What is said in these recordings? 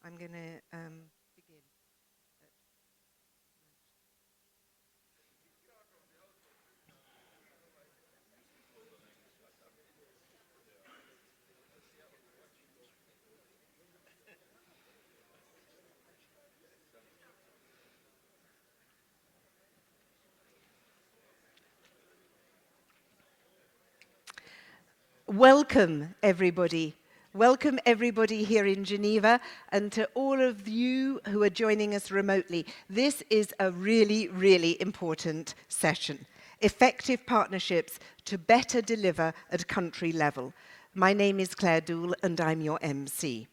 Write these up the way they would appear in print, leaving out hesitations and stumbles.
I'm going to begin. Welcome, everybody. Welcome, everybody here in Geneva, and to all of you who are joining us remotely. This is a really, really important session. Effective partnerships to better deliver at country level. My name is Claire Doule, and I'm your MC.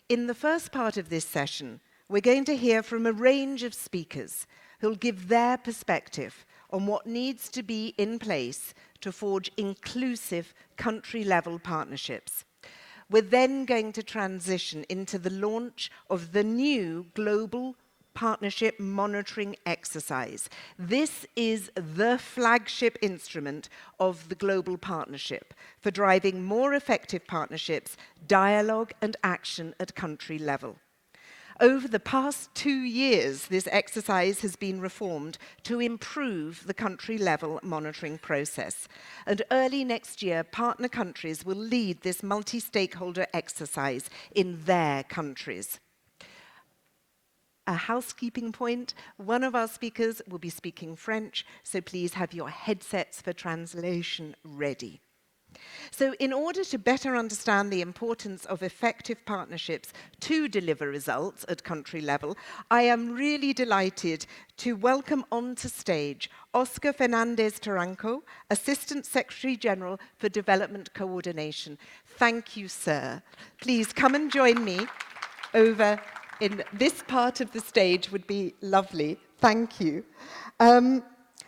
In the first part of this session, we're going to hear from a range of speakers who'll give their perspective on what needs to be in place to forge inclusive country-level partnerships. We're then going to transition into the launch of the new Global Partnership Monitoring Exercise. This is the flagship instrument of the Global Partnership for driving more effective partnerships, dialogue and action at country level. Over the past 2 years, this exercise has been reformed to improve the country-level monitoring process. And early next year, partner countries will lead this multi-stakeholder exercise in their countries. A housekeeping point, one of our speakers will be speaking French, so please have your headsets for translation ready. So in order to better understand the importance of effective partnerships to deliver results at country level, I am really delighted to welcome onto stage Oscar Fernandez Taranco, Assistant Secretary General for Development Coordination. Thank you, sir. Please come and join me over in this part of the stage would be lovely. Thank you.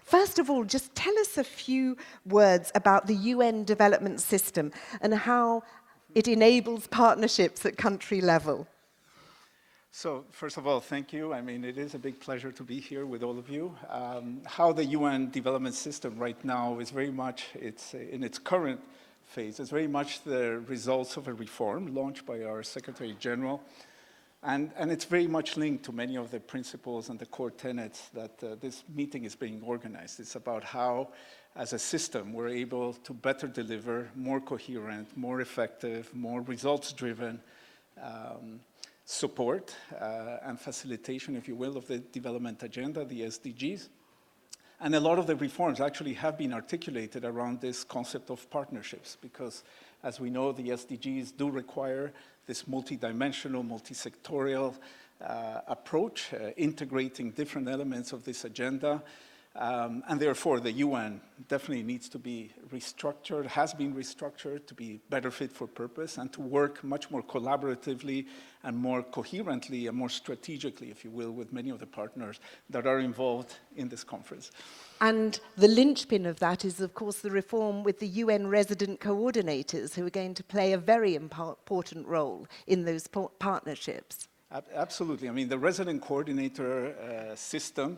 First of all, just tell us a few words about the UN development system and how it enables partnerships at country level. So, first of all, thank you. I mean, it is a big pleasure to be here with all of you. How the UN development system right now is very much, in its current phase, is very much the results of a reform launched by our Secretary General. And it's very much linked to many of the principles and the core tenets that this meeting is being organized. It's about how, as a system, we're able to better deliver more coherent, more effective, more results-driven support and facilitation, if you will, of the development agenda, the SDGs. And a lot of the reforms actually have been articulated around this concept of partnerships because, as we know, the SDGs do require this multidimensional, multi-sectorial approach, integrating different elements of this agenda. And therefore, the UN definitely needs to be restructured, has been restructured to be better fit for purpose and to work much more collaboratively and more coherently and more strategically, if you will, with many of the partners that are involved in this conference. And the linchpin of that is, of course, the reform with the UN resident coordinators who are going to play a very important role in those partnerships. Absolutely. I mean, the resident coordinator system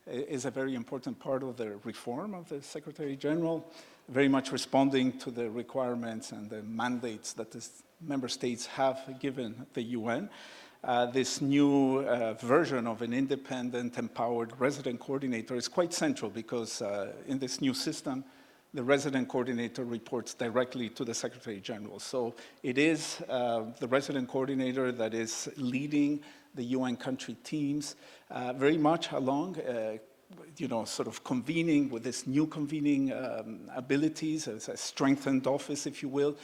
is a very important part of the reform of the Secretary General, very much responding to the requirements and the mandates that the member states have given the UN. This new version of an independent, empowered resident coordinator is quite central because in this new system, the resident coordinator reports directly to the Secretary General. So it is the resident coordinator that is leading the UN country teams very much along, sort of convening with this new convening abilities, as a strengthened office, if you will.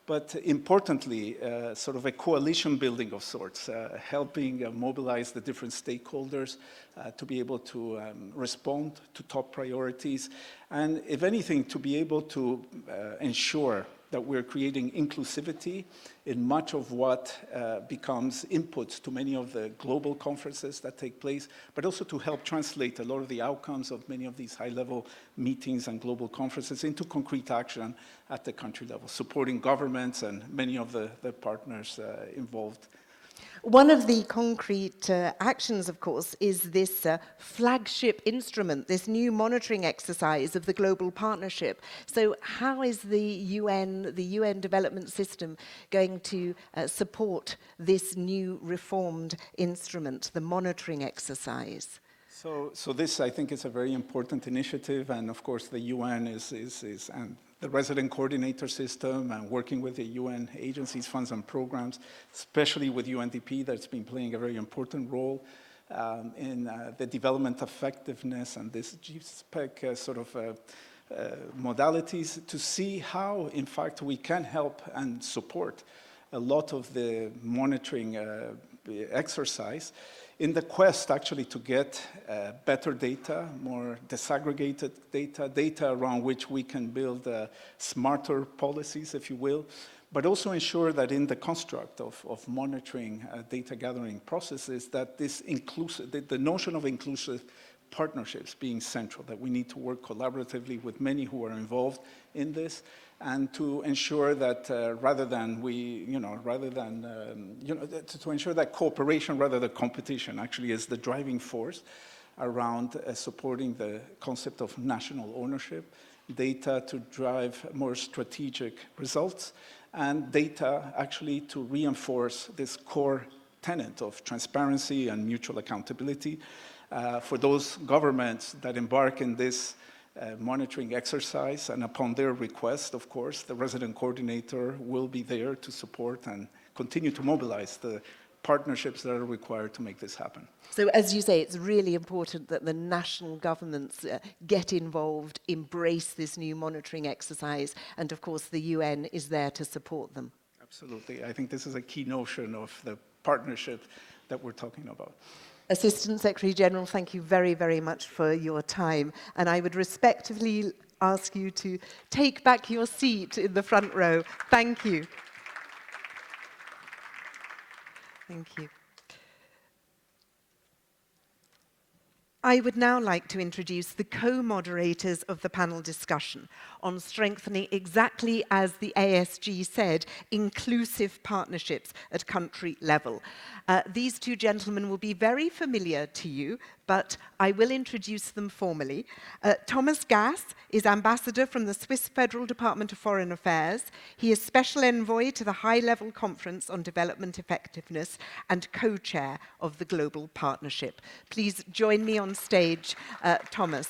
But importantly, sort of a coalition building of sorts, helping mobilize the different stakeholders to be able to respond to top priorities. And if anything, to be able to ensure that we're creating inclusivity in much of what becomes inputs to many of the global conferences that take place, but also to help translate a lot of the outcomes of many of these high-level meetings and global conferences into concrete action at the country level, supporting governments and many of the partners involved. One of the concrete actions, of course, is this flagship instrument, this new monitoring exercise of the global partnership. So how is the UN development system, going to support this new reformed instrument, the monitoring exercise? So this, I think, is a very important initiative, and of course the UN is and the resident coordinator system, and working with the UN agencies, funds and programs, especially with UNDP, that's been playing a very important role in the development effectiveness and this GSPEC modalities, to see how, in fact, we can help and support a lot of the monitoring exercise in the quest actually to get better data, more disaggregated data around which we can build smarter policies, if you will, but also ensure that in the construct of monitoring data gathering processes, that this inclusive, the notion of inclusive partnerships being central, that we need to work collaboratively with many who are involved in this, and to ensure that to ensure that cooperation rather than competition actually is the driving force around supporting the concept of national ownership, data to drive more strategic results, and data actually to reinforce this core tenet of transparency and mutual accountability for those governments that embark in this monitoring exercise. And upon their request, of course, the resident coordinator will be there to support and continue to mobilize the partnerships that are required to make this happen. So as you say, it's really important that the national governments get involved, embrace this new monitoring exercise, and of course the UN is there to support them. Absolutely. I think this is a key notion of the partnership that we're talking about. Assistant Secretary General, thank you very, very much for your time. And I would respectfully ask you to take back your seat in the front row. Thank you. Thank you. I would now like to introduce the co-moderators of the panel discussion on strengthening, exactly as the ASG said, inclusive partnerships at country level. These two gentlemen will be very familiar to you, but I will introduce them formally. Thomas Gass is ambassador from the Swiss Federal Department of Foreign Affairs. He is special envoy to the high-level conference on development effectiveness and co-chair of the Global Partnership. Please join me on stage, Thomas.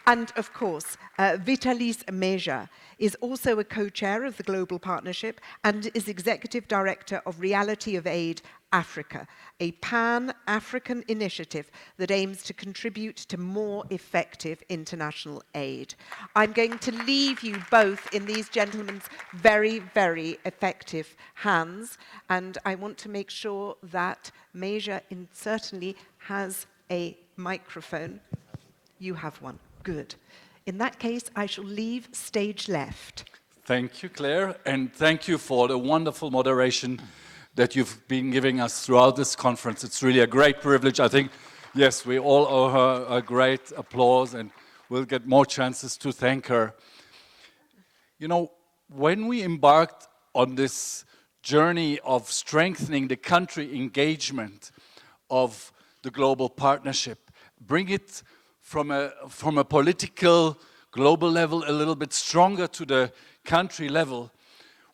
And of course, Vitalis Meja is also a co-chair of the Global Partnership and is executive director of Reality of Aid Africa, a pan-African initiative that aims to contribute to more effective international aid. I'm going to leave you both in these gentlemen's very, very effective hands, and I want to make sure that Meja certainly has a microphone. You have one. Good. In that case, I shall leave stage left. Thank you, Claire, and thank you for the wonderful moderation that you've been giving us throughout this conference. It's really a great privilege. I think, yes, we all owe her a great applause, and we'll get more chances to thank her. You know, when we embarked on this journey of strengthening the country engagement of the global partnership, bring it from a political global level a little bit stronger to the country level,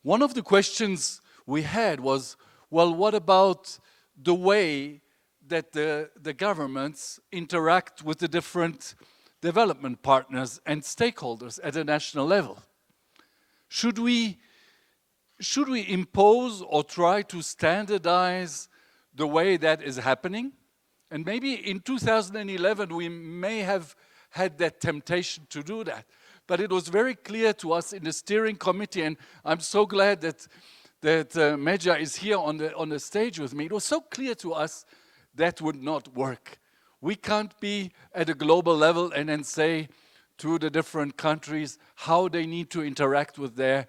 one of the questions we had was, well, what about the way that the governments interact with the different development partners and stakeholders at a national level? Should we impose or try to standardize the way that is happening? And maybe in 2011, we may have had that temptation to do that. But it was very clear to us in the steering committee, and I'm so glad that Meja is here on the stage with me. It was so clear to us that would not work. We can't be at a global level and then say to the different countries how they need to interact with their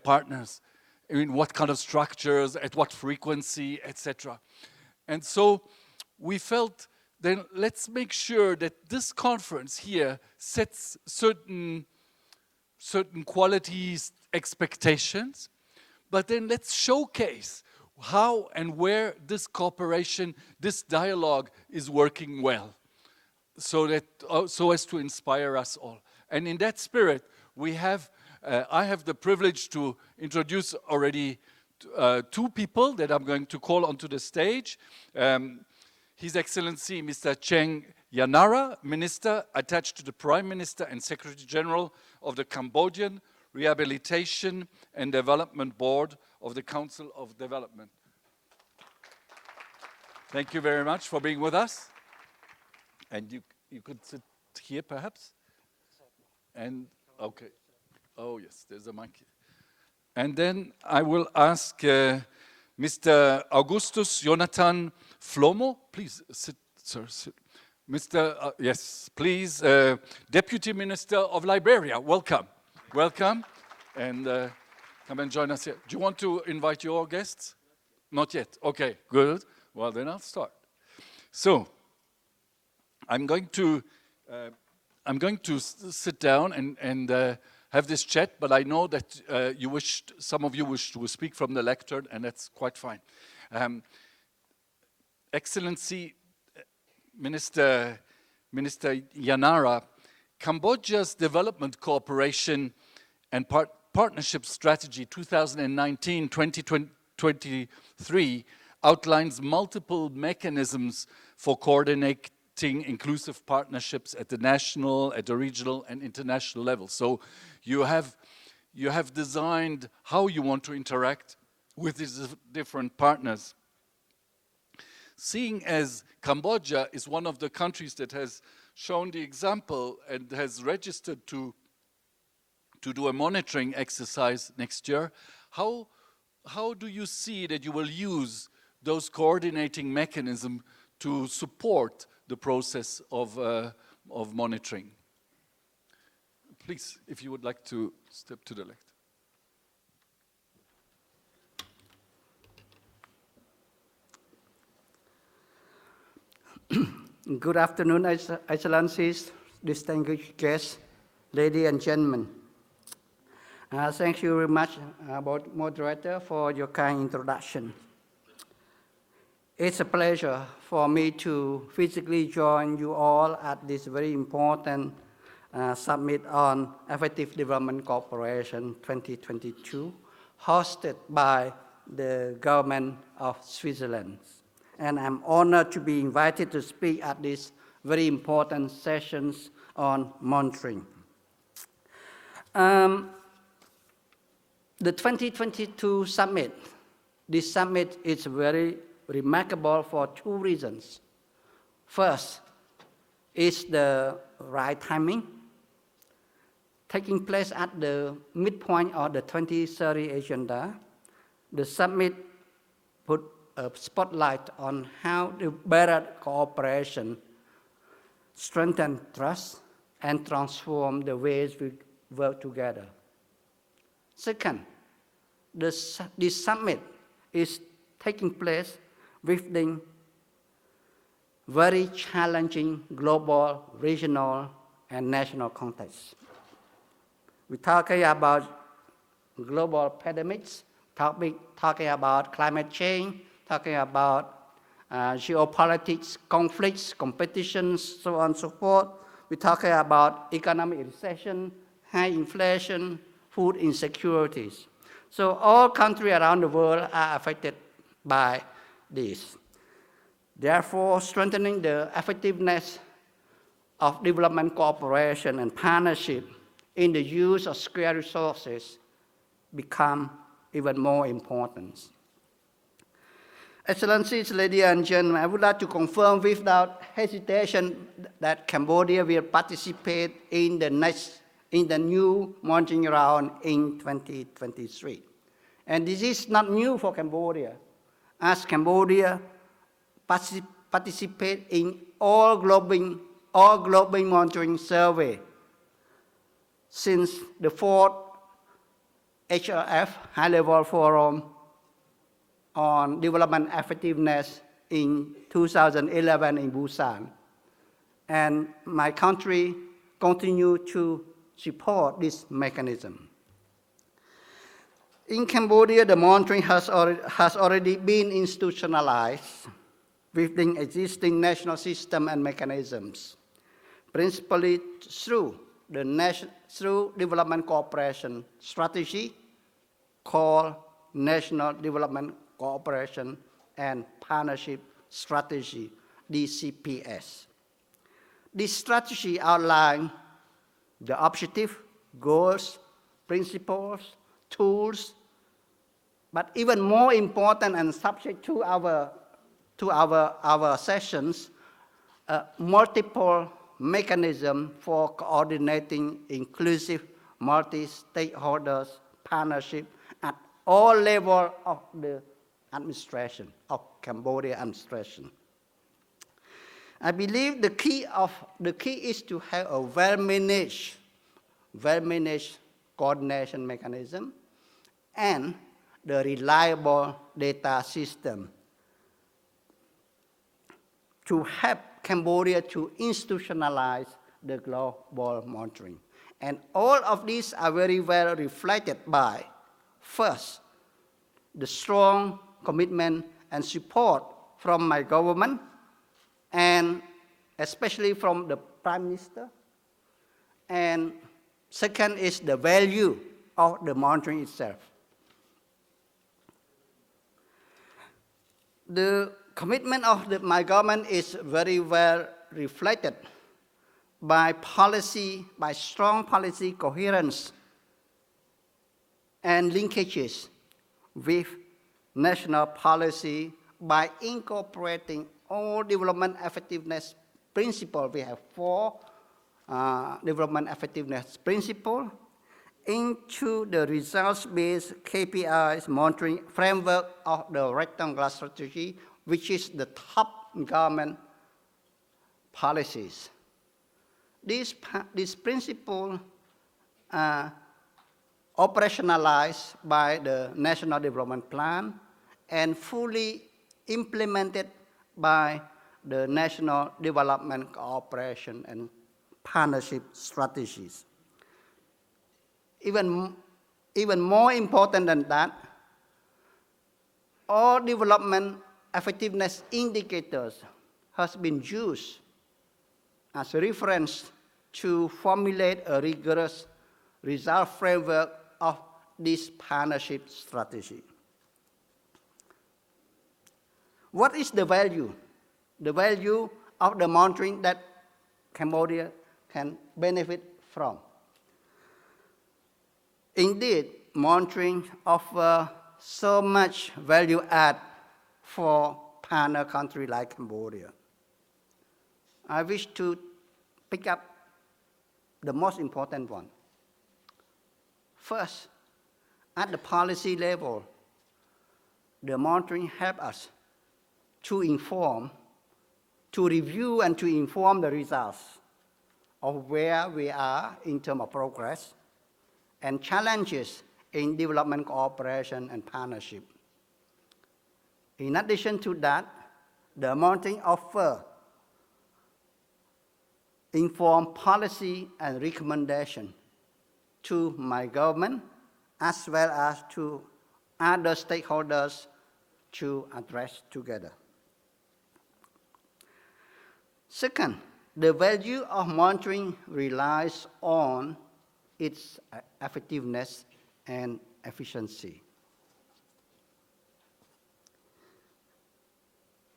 partners, in what kind of structures, at what frequency, etc. And so we felt, then let's make sure that this conference here sets certain qualities, expectations, but then let's showcase how and where this cooperation, this dialogue is working well, so as to inspire us all. And in that spirit, I have the privilege to introduce already two people that I'm going to call onto the stage. His Excellency Mr. Cheng Yanara, Minister attached to the Prime Minister and Secretary General of the Cambodian Rehabilitation and Development Board of the Council of Development. Thank you very much for being with us. And you could sit here perhaps? And, okay. Oh yes, there's a mic. And then I will ask Mr. Augustus Jonathan Flomo. Please sit, sir. Sit. Mr. Yes, please, Deputy Minister of Liberia. Welcome. Welcome. And come and join us here. Do you want to invite your guests? Not yet. Okay, good. Well, then I'll start. So, I'm going to sit down and have this chat, but I know that some of you wish to speak from the lectern, and that's quite fine. Excellency Minister Yanara, Cambodia's development cooperation and partnership strategy 2019-2023 outlines multiple mechanisms for coordinating inclusive partnerships at the national, at the regional, and international level. So you have designed how you want to interact with these different partners. Seeing as Cambodia is one of the countries that has shown the example and has registered to do a monitoring exercise next year, how do you see that you will use those coordinating mechanisms to support the process of monitoring? Please, if you would like to step to the left. Good afternoon, Excellencies, distinguished guests, ladies and gentlemen. Thank you very much, moderator, for your kind introduction. It's a pleasure for me to physically join you all at this very important Summit on Effective Development Cooperation 2022, hosted by the government of Switzerland. And I'm honored to be invited to speak at these very important sessions on monitoring. The 2022 summit, this summit is very remarkable for two reasons. First, it's the right timing, taking place at the midpoint of the 2030 agenda. The summit put a spotlight on how to better cooperation, strengthen trust, and transform the ways we work together. Second, this summit is taking place within very challenging global, regional, and national contexts. We're talking about global pandemics, talking about climate change, talking about geopolitics, conflicts, competitions, so on and so forth. We're talking about economic recession, high inflation, food insecurities. So all countries around the world are affected by this. Therefore, strengthening the effectiveness of development cooperation and partnership in the use of scarce resources become even more important. Excellencies, ladies and gentlemen, I would like to confirm without hesitation that Cambodia will participate in the new monitoring round in 2023. And this is not new for Cambodia, as Cambodia participate in all global monitoring survey since the fourth HRF High-Level Forum on Development Effectiveness in 2011 in Busan. And my country continues to support this mechanism. In Cambodia, the monitoring has already been institutionalized within existing national system and mechanisms, principally through through development cooperation strategy called National Development Cooperation and Partnership Strategy, DCPS. This strategy outlines the objective, goals, principles, tools, but even more important and subject to our sessions, multiple mechanism for coordinating inclusive multi-stakeholders partnership at all levels of the administration, of Cambodia administration. I believe the key is to have a well-managed coordination mechanism and the reliable data system to help Cambodia to institutionalize the global monitoring. And all of these are very well reflected by, first, the strong commitment and support from my government, and especially from the Prime Minister. And second is the value of the monitoring itself. The commitment of my government is very well reflected by strong policy coherence and linkages with national policy by incorporating all development effectiveness principles. We have 4 development effectiveness principles into the results-based KPIs monitoring framework of the rectangular strategy, which is the top government policies. These principles are operationalized by the National Development Plan and fully implemented by the National Development Cooperation and Partnership Strategies. Even more important than that, all development effectiveness indicators has been used as a reference to formulate a rigorous result framework of this partnership strategy. What is the value? The value of the monitoring that Cambodia can benefit from. Indeed, monitoring offers so much value add for partner country like Cambodia. I wish to pick up the most important one. First, at the policy level, the monitoring helps us to inform, to review and to inform the results of where we are in terms of progress and challenges in development cooperation and partnership. In addition to that, the monitoring offers informed policy and recommendation to my government as well as to other stakeholders to address together. Second, the value of monitoring relies on its effectiveness and efficiency.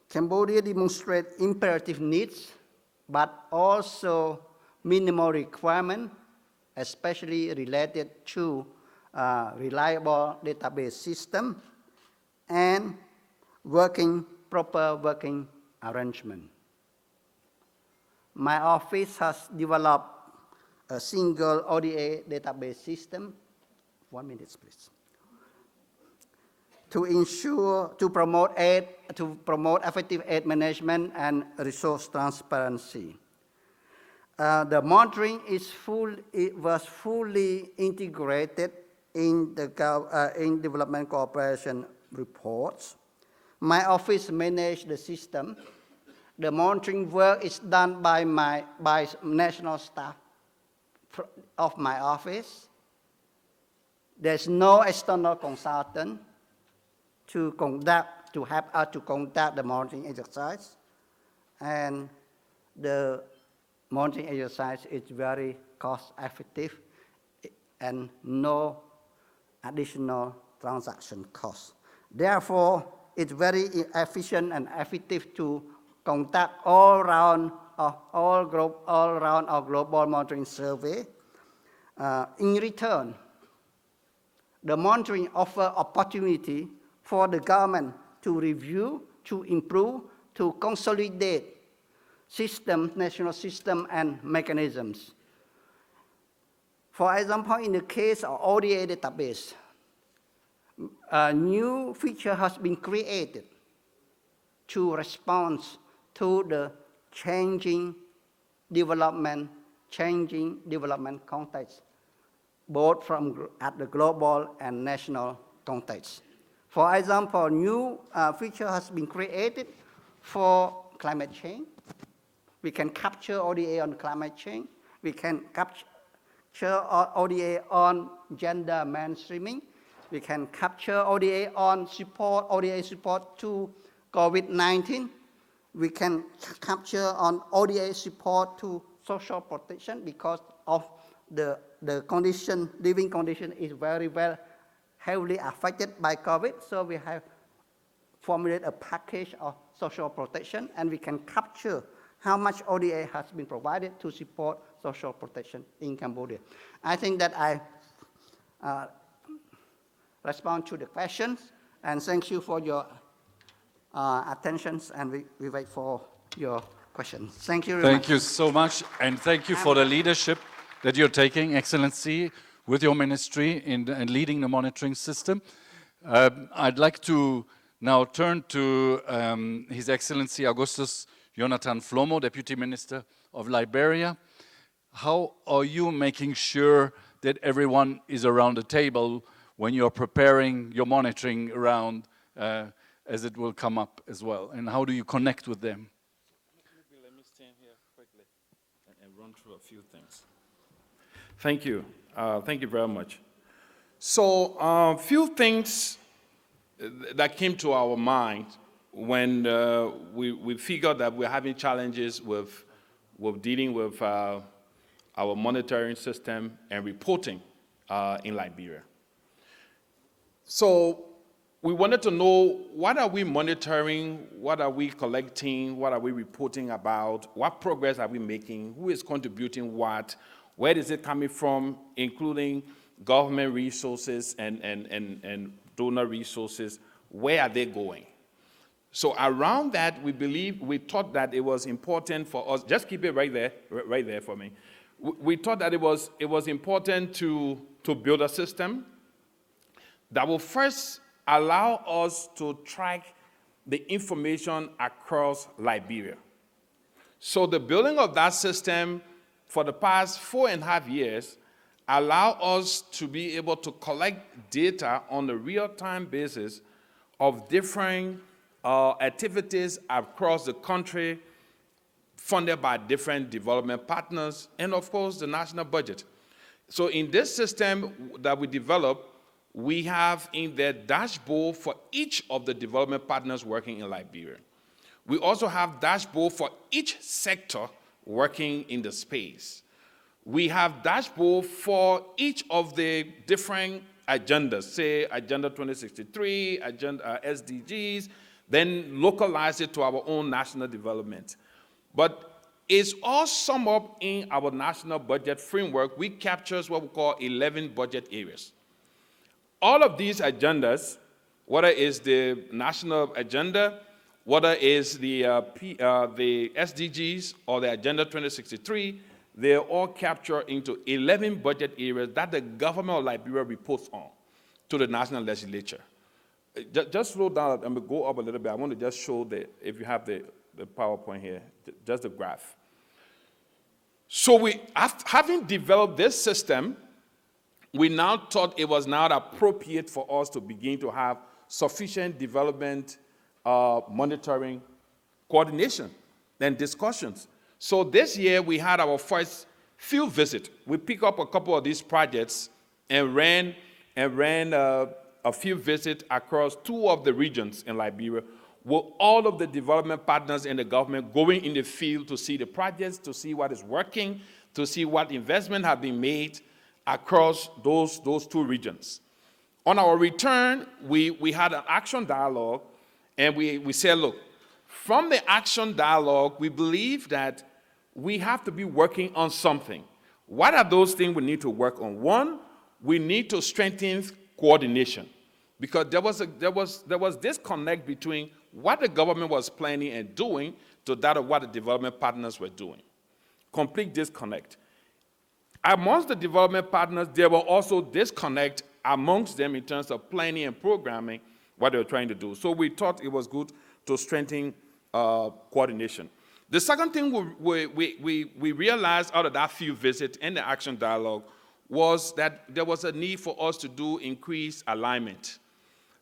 Cambodia demonstrates imperative needs, but also minimal requirements, especially related to reliable database system and proper working arrangement. My office has developed a single ODA database system. 1 minute, please. To promote effective aid management and resource transparency. The monitoring was fully integrated in development cooperation reports. My office managed the system. The monitoring work is done by national staff of my office. There's no external consultant to help us to conduct the monitoring exercise. And the monitoring exercise is very cost effective and no additional transaction costs. Therefore, it's very efficient and effective to conduct all around our global monitoring survey. In return, the monitoring offers opportunity for the government to review, to improve, to consolidate national system and mechanisms. For example, in the case of ODA database, a new feature has been created to respond to the changing development context, both at the global and national context. For example, new feature has been created for climate change. We can capture ODA on climate change. We can capture ODA on gender mainstreaming. We can capture ODA on ODA support to COVID-19. We can capture on ODA support to social protection because of the living condition is very well heavily affected by COVID. So we have formulated a package of social protection, and we can capture how much ODA has been provided to support social protection in Cambodia. I think that I respond to the questions, and thank you for your attention, and we wait for your questions. Thank you very much. Thank you so much, and thank you for the leadership that you're taking, Excellency, with your ministry in leading the monitoring system. I'd like to now turn to His Excellency Augustus Jonathan Flomo, Deputy Minister of Liberia. How are you making sure that everyone is around the table when you're preparing your monitoring round, as it will come up as well? And how do you connect with them? Maybe let me stand here quickly and run through a few things. Thank you. Thank you very much. So a few things that came to our mind when we figured that we're having challenges with dealing with our monitoring system and reporting in Liberia. So we wanted to know, what are we monitoring, what are we collecting, what are we reporting about, what progress are we making, who is contributing what, where is it coming from, including government resources and donor resources, where are they going? So around that, we thought that it was important for us, just keep it right there for me. We thought that it was important to build a system that will first allow us to track the information across Liberia. So the building of that system for the past 4.5 years allow us to be able to collect data on a real-time basis of different activities across the country funded by different development partners and, of course, the national budget. So in this system that we developed, we have in the dashboard for each of the development partners working in Liberia. We also have dashboard for each sector working in the space. We have dashboard for each of the different agendas, say Agenda 2063, SDGs, then localize it to our own national development. But it's all summed up in our national budget framework. We capture what we call 11 budget areas. All of these agendas, whether it's the national agenda, whether it's the SDGs or the Agenda 2063, they're all captured into 11 budget areas that the government of Liberia reports on to the national legislature. Just slow down and go up a little bit. I want to just show if you have the PowerPoint here, just the graph. So having developed this system, we now thought it was now appropriate for us to begin to have sufficient development, monitoring, coordination, and discussions. So this year we had our first field visit. We picked up a couple of these projects and ran and ran a field visit across 2 of the regions in Liberia, with all of the development partners in the government going in the field to see the projects, to see what is working, to see what investment have been made across those 2 regions. On our return, we had an action dialogue, and we said, look, from the action dialogue, we believe that we have to be working on something. What are those things we need to work on? One, we need to strengthen coordination, because there was disconnect between what the government was planning and doing to that of what the development partners were doing. Complete disconnect. Amongst the development partners, there were also disconnect amongst them in terms of planning and programming what they were trying to do. So we thought it was good to strengthen coordination. The second thing we realized out of that field visit and the action dialogue was that there was a need for us to do increased alignment.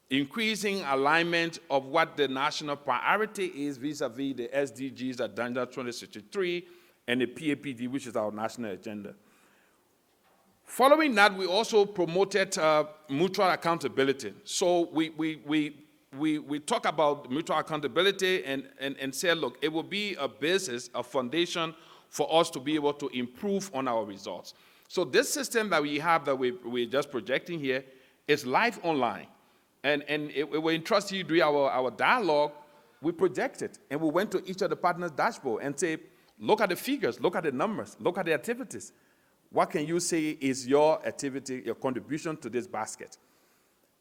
Increasing alignment of what the national priority is vis-a-vis the SDGs, Agenda 2063, and the PAPD, which is our national agenda. Following that, we also promoted mutual accountability. So we talk about mutual accountability and say, look, it will be a basis, a foundation for us to be able to improve on our results. So this system that we have that we're just projecting here is live online. And it will entrust you during our dialogue, we project it. And we went to each of the partners' dashboard and say, look at the figures, look at the numbers, look at the activities. What can you say is your activity, your contribution to this basket?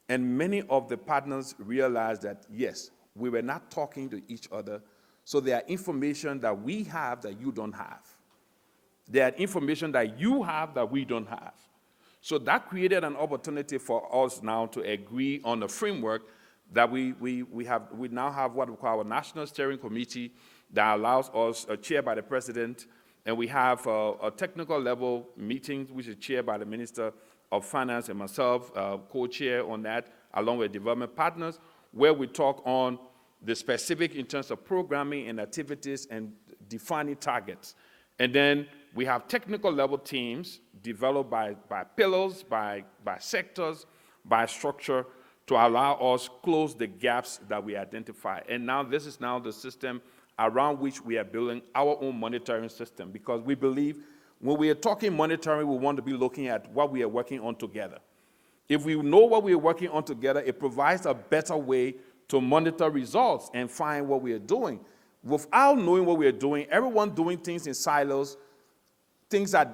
And many of the partners realized that, yes, we were not talking to each other, so there are information that we have that you don't have. There are information that you have that we don't have. So that created an opportunity for us now to agree on a framework that we now have what we call our National Steering Committee that allows us, chaired by the President, and we have a technical level meeting, which is chaired by the Minister of Finance and myself, co-chair on that, along with development partners, where we talk on the specific in terms of programming and activities and defining targets. And then we have technical level teams developed by pillars, by sectors, by structure, to allow us close the gaps that we identify. And now this is now the system around which we are building our own monitoring system, because we believe when we are talking monitoring, we want to be looking at what we are working on together. If we know what we are working on together, it provides a better way to monitor results and find what we are doing. Without knowing what we are doing, everyone doing things in silos, things are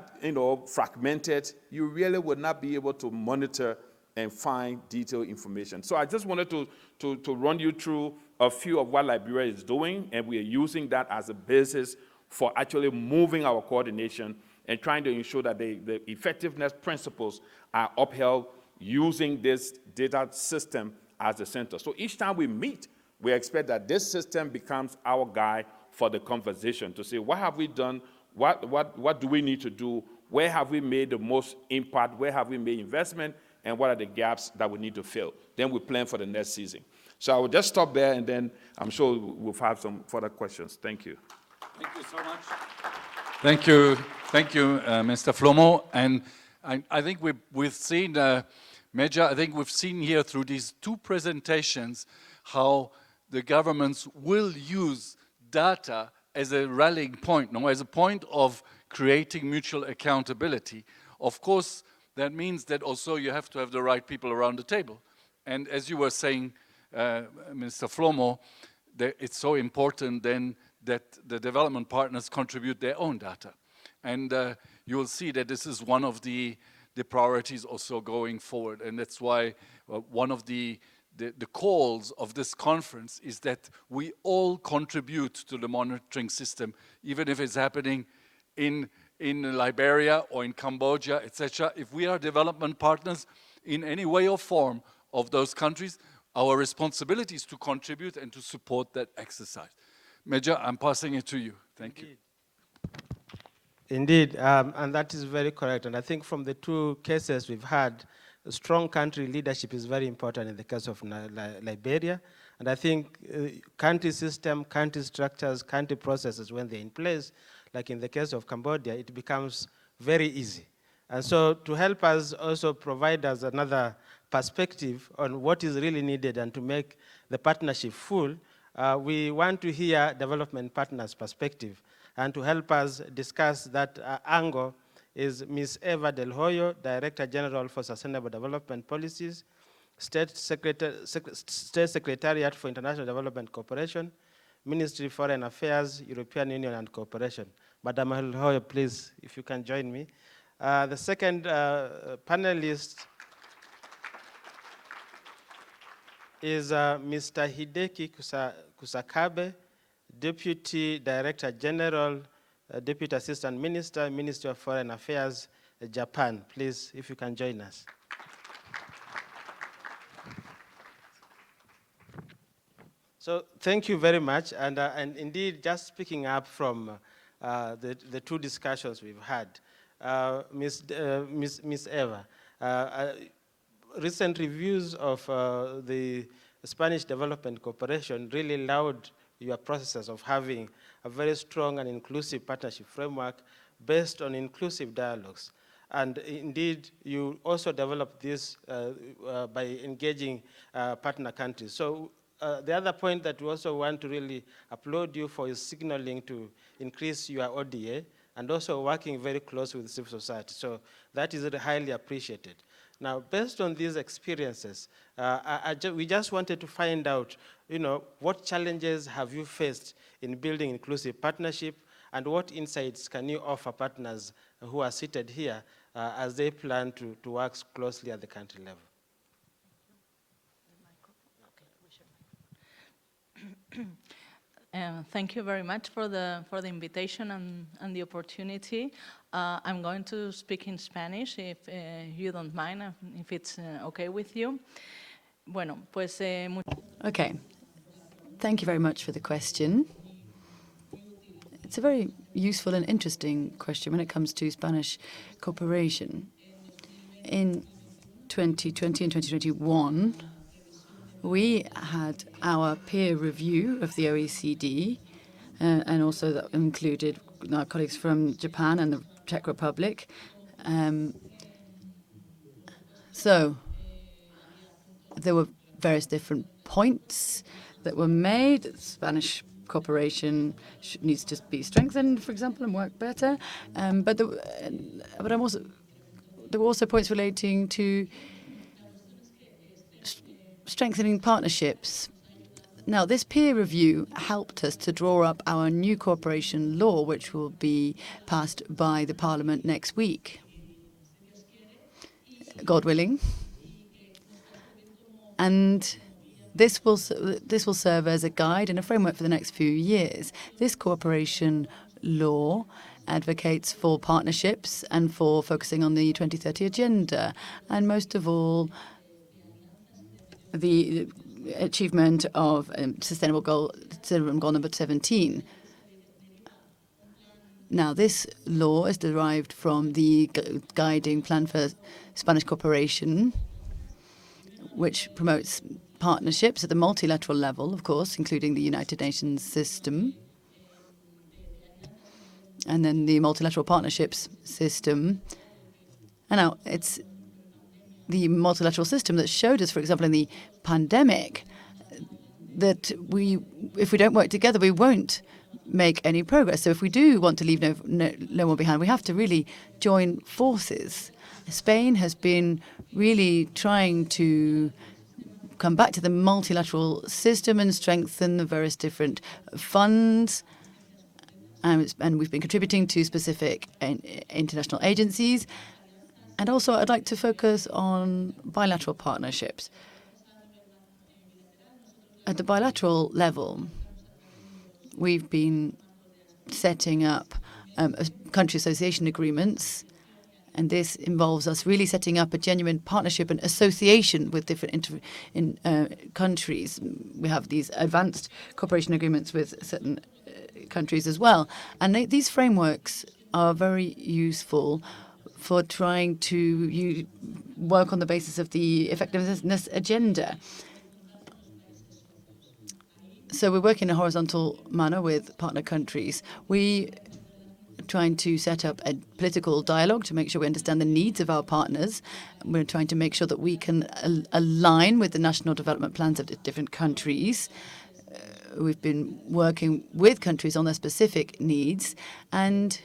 fragmented, you really would not be able to monitor and find detailed information. So I just wanted to run you through a few of what Liberia is doing, and we are using that as a basis for actually moving our coordination and trying to ensure that the effectiveness principles are upheld using this data system as the center. So each time we meet, we expect that this system becomes our guide for the conversation to say, what have we done? What do we need to do? Where have we made the most impact? Where have we made investment? And what are the gaps that we need to fill? Then we plan for the next season. So I will just stop there, and then I'm sure we'll have some further questions. Thank you. Thank you so much. Thank you, Mr. Flomo. And I think we've seen, Major, I think we've seen here through these 2 presentations how the governments will use data as a rallying point, as a point of creating mutual accountability. Of course, that means that also you have to have the right people around the table. And as you were saying, Mr. Flomo, it's so important then that the development partners contribute their own data. And you will see that this is one of the priorities also going forward. And that's why one of the calls of this conference is that we all contribute to the monitoring system, even if it's happening in Liberia or in Cambodia, etc. If we are development partners in any way or form of those countries, our responsibility is to contribute and to support that exercise. Major, I'm passing it to you. Thank you. Indeed, and that is very correct. And I think from the 2 cases we've had, strong country leadership is very important in the case of Liberia. And I think country system, country structures, country processes, when they're in place, like in the case of Cambodia, it becomes very easy. And so to help us also provide us another perspective on what is really needed and to make the partnership full, we want to hear development partners' perspective. And to help us discuss that angle is Ms. Eva Del Hoyo, Director General for Sustainable Development Policies, State Secretariat for International Development Cooperation, Ministry of Foreign Affairs, European Union and Cooperation. Madam Del Hoyo, please, if you can join me. The second panelist is Mr. Hideki Kusakabe, Deputy Director General, Deputy Assistant Minister, Ministry of Foreign Affairs, Japan. Please, if you can join us. So thank you very much. And indeed, just picking up from the two discussions we've had, Ms. Eva, recent reviews of the Spanish Development Cooperation really allowed your processes of having a very strong and inclusive partnership framework based on inclusive dialogues. And indeed, you also developed this by engaging partner countries. So the other point that we also want to really applaud you for is signaling to increase your ODA and also working very close with civil society. So that is highly appreciated. Now, based on these experiences, we just wanted to find out, what challenges have you faced in building inclusive partnership, and what insights can you offer partners who are seated here as they plan to work closely at the country level? Thank you very much for the invitation and the opportunity. I'm going to speak in Spanish, if you don't mind, if it's okay with you. Bueno, pues. Okay. Thank you very much for the question. It's a very useful and interesting question when it comes to Spanish cooperation. In 2020 and 2021, we had our peer review of the OECD, and also that included our colleagues from Japan and the Czech Republic. So there were various different points that were made. Spanish cooperation needs to be strengthened, for example, and work better. But there were also points relating to strengthening partnerships. Now, this peer review helped us to draw up our new cooperation law, which will be passed by the Parliament next week, God willing. And this will serve as a guide and a framework for the next few years. This cooperation law advocates for partnerships and for focusing on the 2030 agenda, and most of all, the achievement of sustainable goal number 17. Now, this law is derived from the guiding plan for Spanish cooperation, which promotes partnerships at the multilateral level, of course, including the United Nations system, and then the multilateral partnerships system. And now it's the multilateral system that showed us, for example, in the pandemic, that if we don't work together, we won't make any progress. So if we do want to leave no one behind, we have to really join forces. Spain has been really trying to come back to the multilateral system and strengthen the various different funds. And we've been contributing to specific international agencies. And also, I'd like to focus on bilateral partnerships. At the bilateral level, we've been setting up country association agreements, and this involves us really setting up a genuine partnership and association with different countries. We have these advanced cooperation agreements with certain countries as well. And these frameworks are very useful for trying to work on the basis of the effectiveness agenda. So we work in a horizontal manner with partner countries. We trying to set up a political dialogue to make sure we understand the needs of our partners. We're trying to make sure that we can align with the national development plans of the different countries. We've been working with countries on their specific needs, and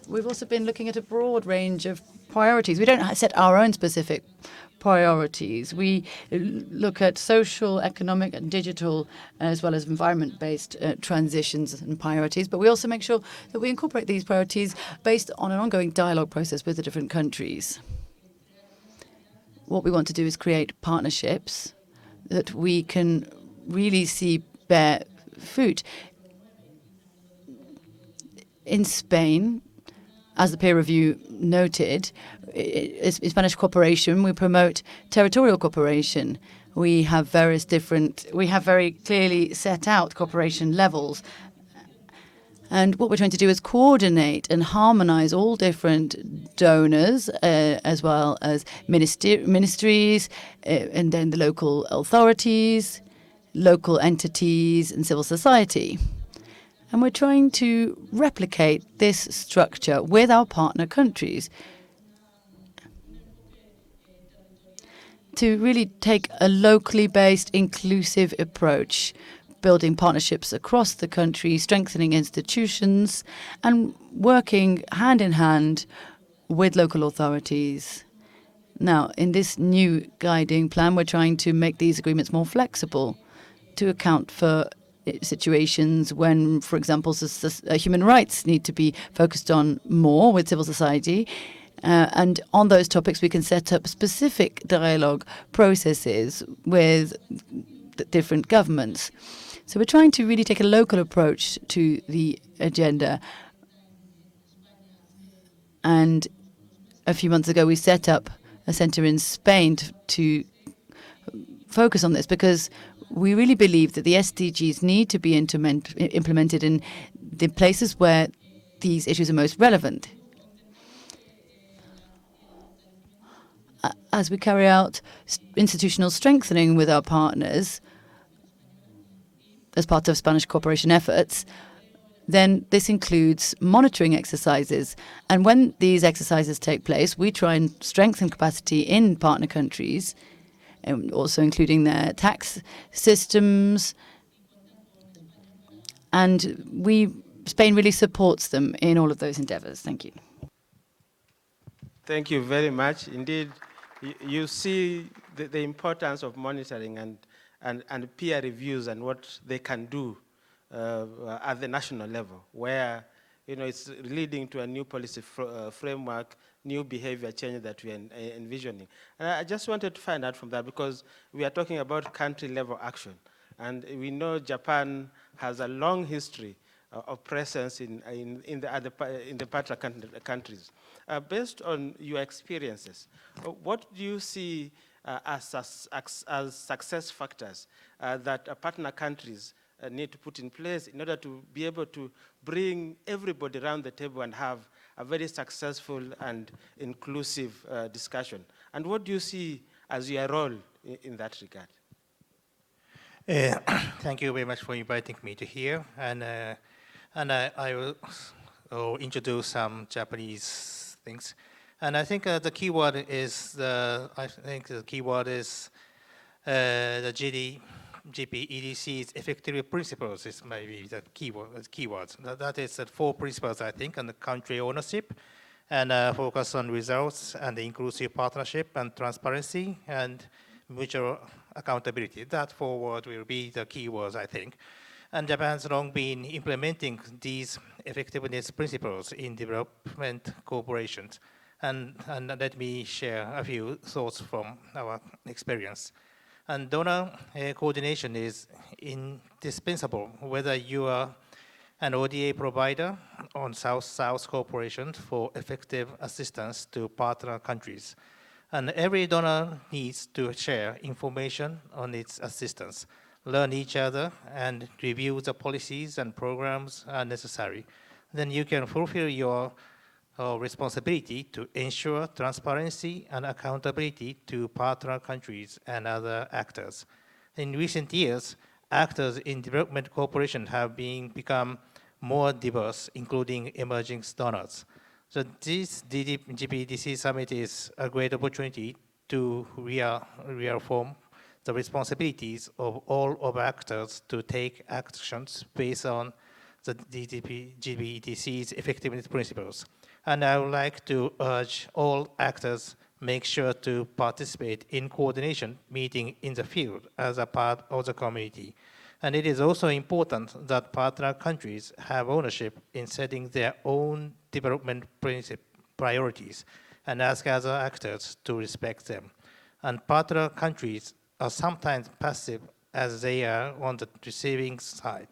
we've also been looking at a broad range of priorities. We don't set our own specific priorities. We look at social, economic, and digital, as well as environment-based transitions and priorities. But we also make sure that we incorporate these priorities based on an ongoing dialogue process with the different countries. What we want to do is create partnerships that we can really see bear fruit. In Spain, as the peer review noted, in Spanish cooperation, we promote territorial cooperation. We have very clearly set out cooperation levels. And what we're trying to do is coordinate and harmonize all different donors, as well as ministries, and then the local authorities, local entities, and civil society. And we're trying to replicate this structure with our partner countries to really take a locally based, inclusive approach, building partnerships across the country, strengthening institutions, and working hand in hand with local authorities. Now, in this new guiding plan, we're trying to make these agreements more flexible to account for situations when, for example, human rights need to be focused on more with civil society. And on those topics, we can set up specific dialogue processes with the different governments. So we're trying to really take a local approach to the agenda. And a few months ago, we set up a center in Spain to focus on this, because we really believe that the SDGs need to be implemented in the places where these issues are most relevant. As we carry out institutional strengthening with our partners as part of Spanish cooperation efforts, then this includes monitoring exercises. And when these exercises take place, we try and strengthen capacity in partner countries, and also including their tax systems. And Spain really supports them in all of those endeavors. Thank you. Thank you very much. Indeed, you see the importance of monitoring and peer reviews and what they can do at the national level, where it's leading to a new policy framework, new behavior change that we are envisioning. And I just wanted to find out from that, because we are talking about country-level action, and we know Japan has a long history of presence in the partner countries. Based on your experiences, what do you see as success factors that partner countries need to put in place in order to be able to bring everybody around the table and have a very successful and inclusive discussion? And what do you see as your role in that regard? Thank you very much for inviting me to here. And I will introduce some Japanese things. And I think the keyword is the GPEDC's effective principles is maybe the keywords. That is the 4 principles, I think, on the country ownership, and focus on results and inclusive partnership and transparency and mutual accountability. That 4 words will be the keywords, I think. And Japan's long been implementing these effectiveness principles in development cooperation. And let me share a few thoughts from our experience. And donor coordination is indispensable, whether you are an ODA provider on South-South cooperation for effective assistance to partner countries. And every donor needs to share information on its assistance, learn each other, and review the policies and programs are necessary. Then you can fulfill your responsibility to ensure transparency and accountability to partner countries and other actors. In recent years, actors in development cooperation have become more diverse, including emerging donors. So this GPDC summit is a great opportunity to reaffirm the responsibilities of all of actors to take actions based on the GPDC's effectiveness principles. And I would like to urge all actors make sure to participate in coordination meeting in the field as a part of the community. And it is also important that partner countries have ownership in setting their own development priorities and ask other actors to respect them. And partner countries are sometimes passive as they are on the receiving side.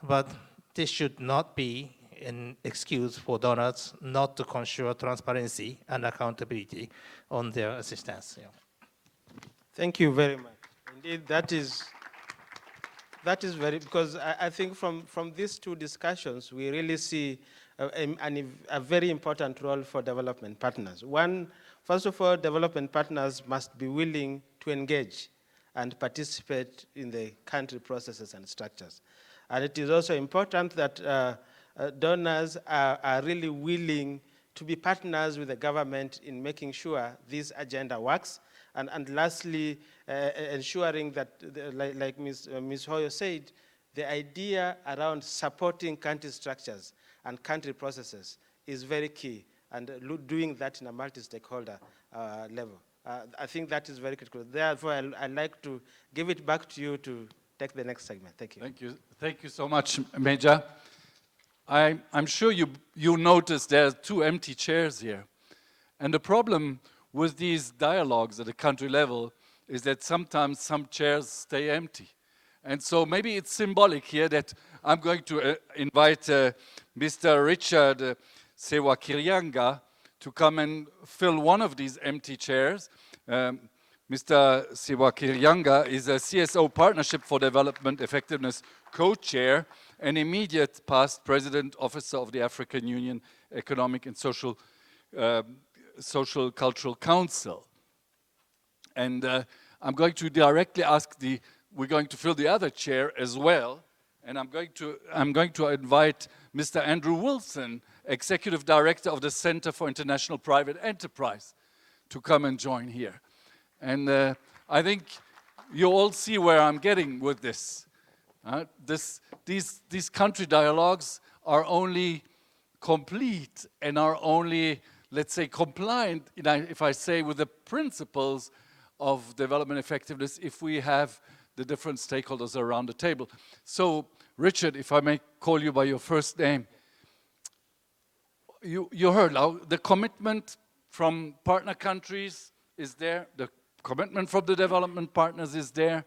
But this should not be an excuse for donors not to ensure transparency and accountability on their assistance. Yeah. Thank you very much. Indeed, that is very, because I think from these two discussions, we really see a very important role for development partners. One, first of all, development partners must be willing to engage and participate in the country processes and structures. And it is also important that donors are really willing to be partners with the government in making sure this agenda works. And lastly, ensuring that, like Ms. Hoyo said, the idea around supporting country structures and country processes is very key, and doing that in a multi-stakeholder level. I think that is very critical. Therefore, I'd like to give it back to you to take the next segment. Thank you. Thank you. Thank you so much, Major. I'm sure you noticed there are 2 empty chairs here. And the problem with these dialogues at the country level is that sometimes some chairs stay empty. And so maybe it's symbolic here that I'm going to invite Mr. Richard Sewakiryanga to come and fill one of these empty chairs. Mr. Sewakiryanga is a CSO Partnership for Development Effectiveness co-chair and immediate past President Officer of the African Union Economic and Social Cultural Council. And I'm going to directly ask we're going to fill the other chair as well. And I'm going to invite Mr. Andrew Wilson, Executive Director of the Center for International Private Enterprise, to come and join here. And I think you all see where I'm getting with this. These country dialogues are only complete and are only, let's say, compliant, if I say, with the principles of development effectiveness if we have the different stakeholders around the table. So, Richard, if I may call you by your first name, you heard now the commitment from partner countries is there, the commitment from the development partners is there.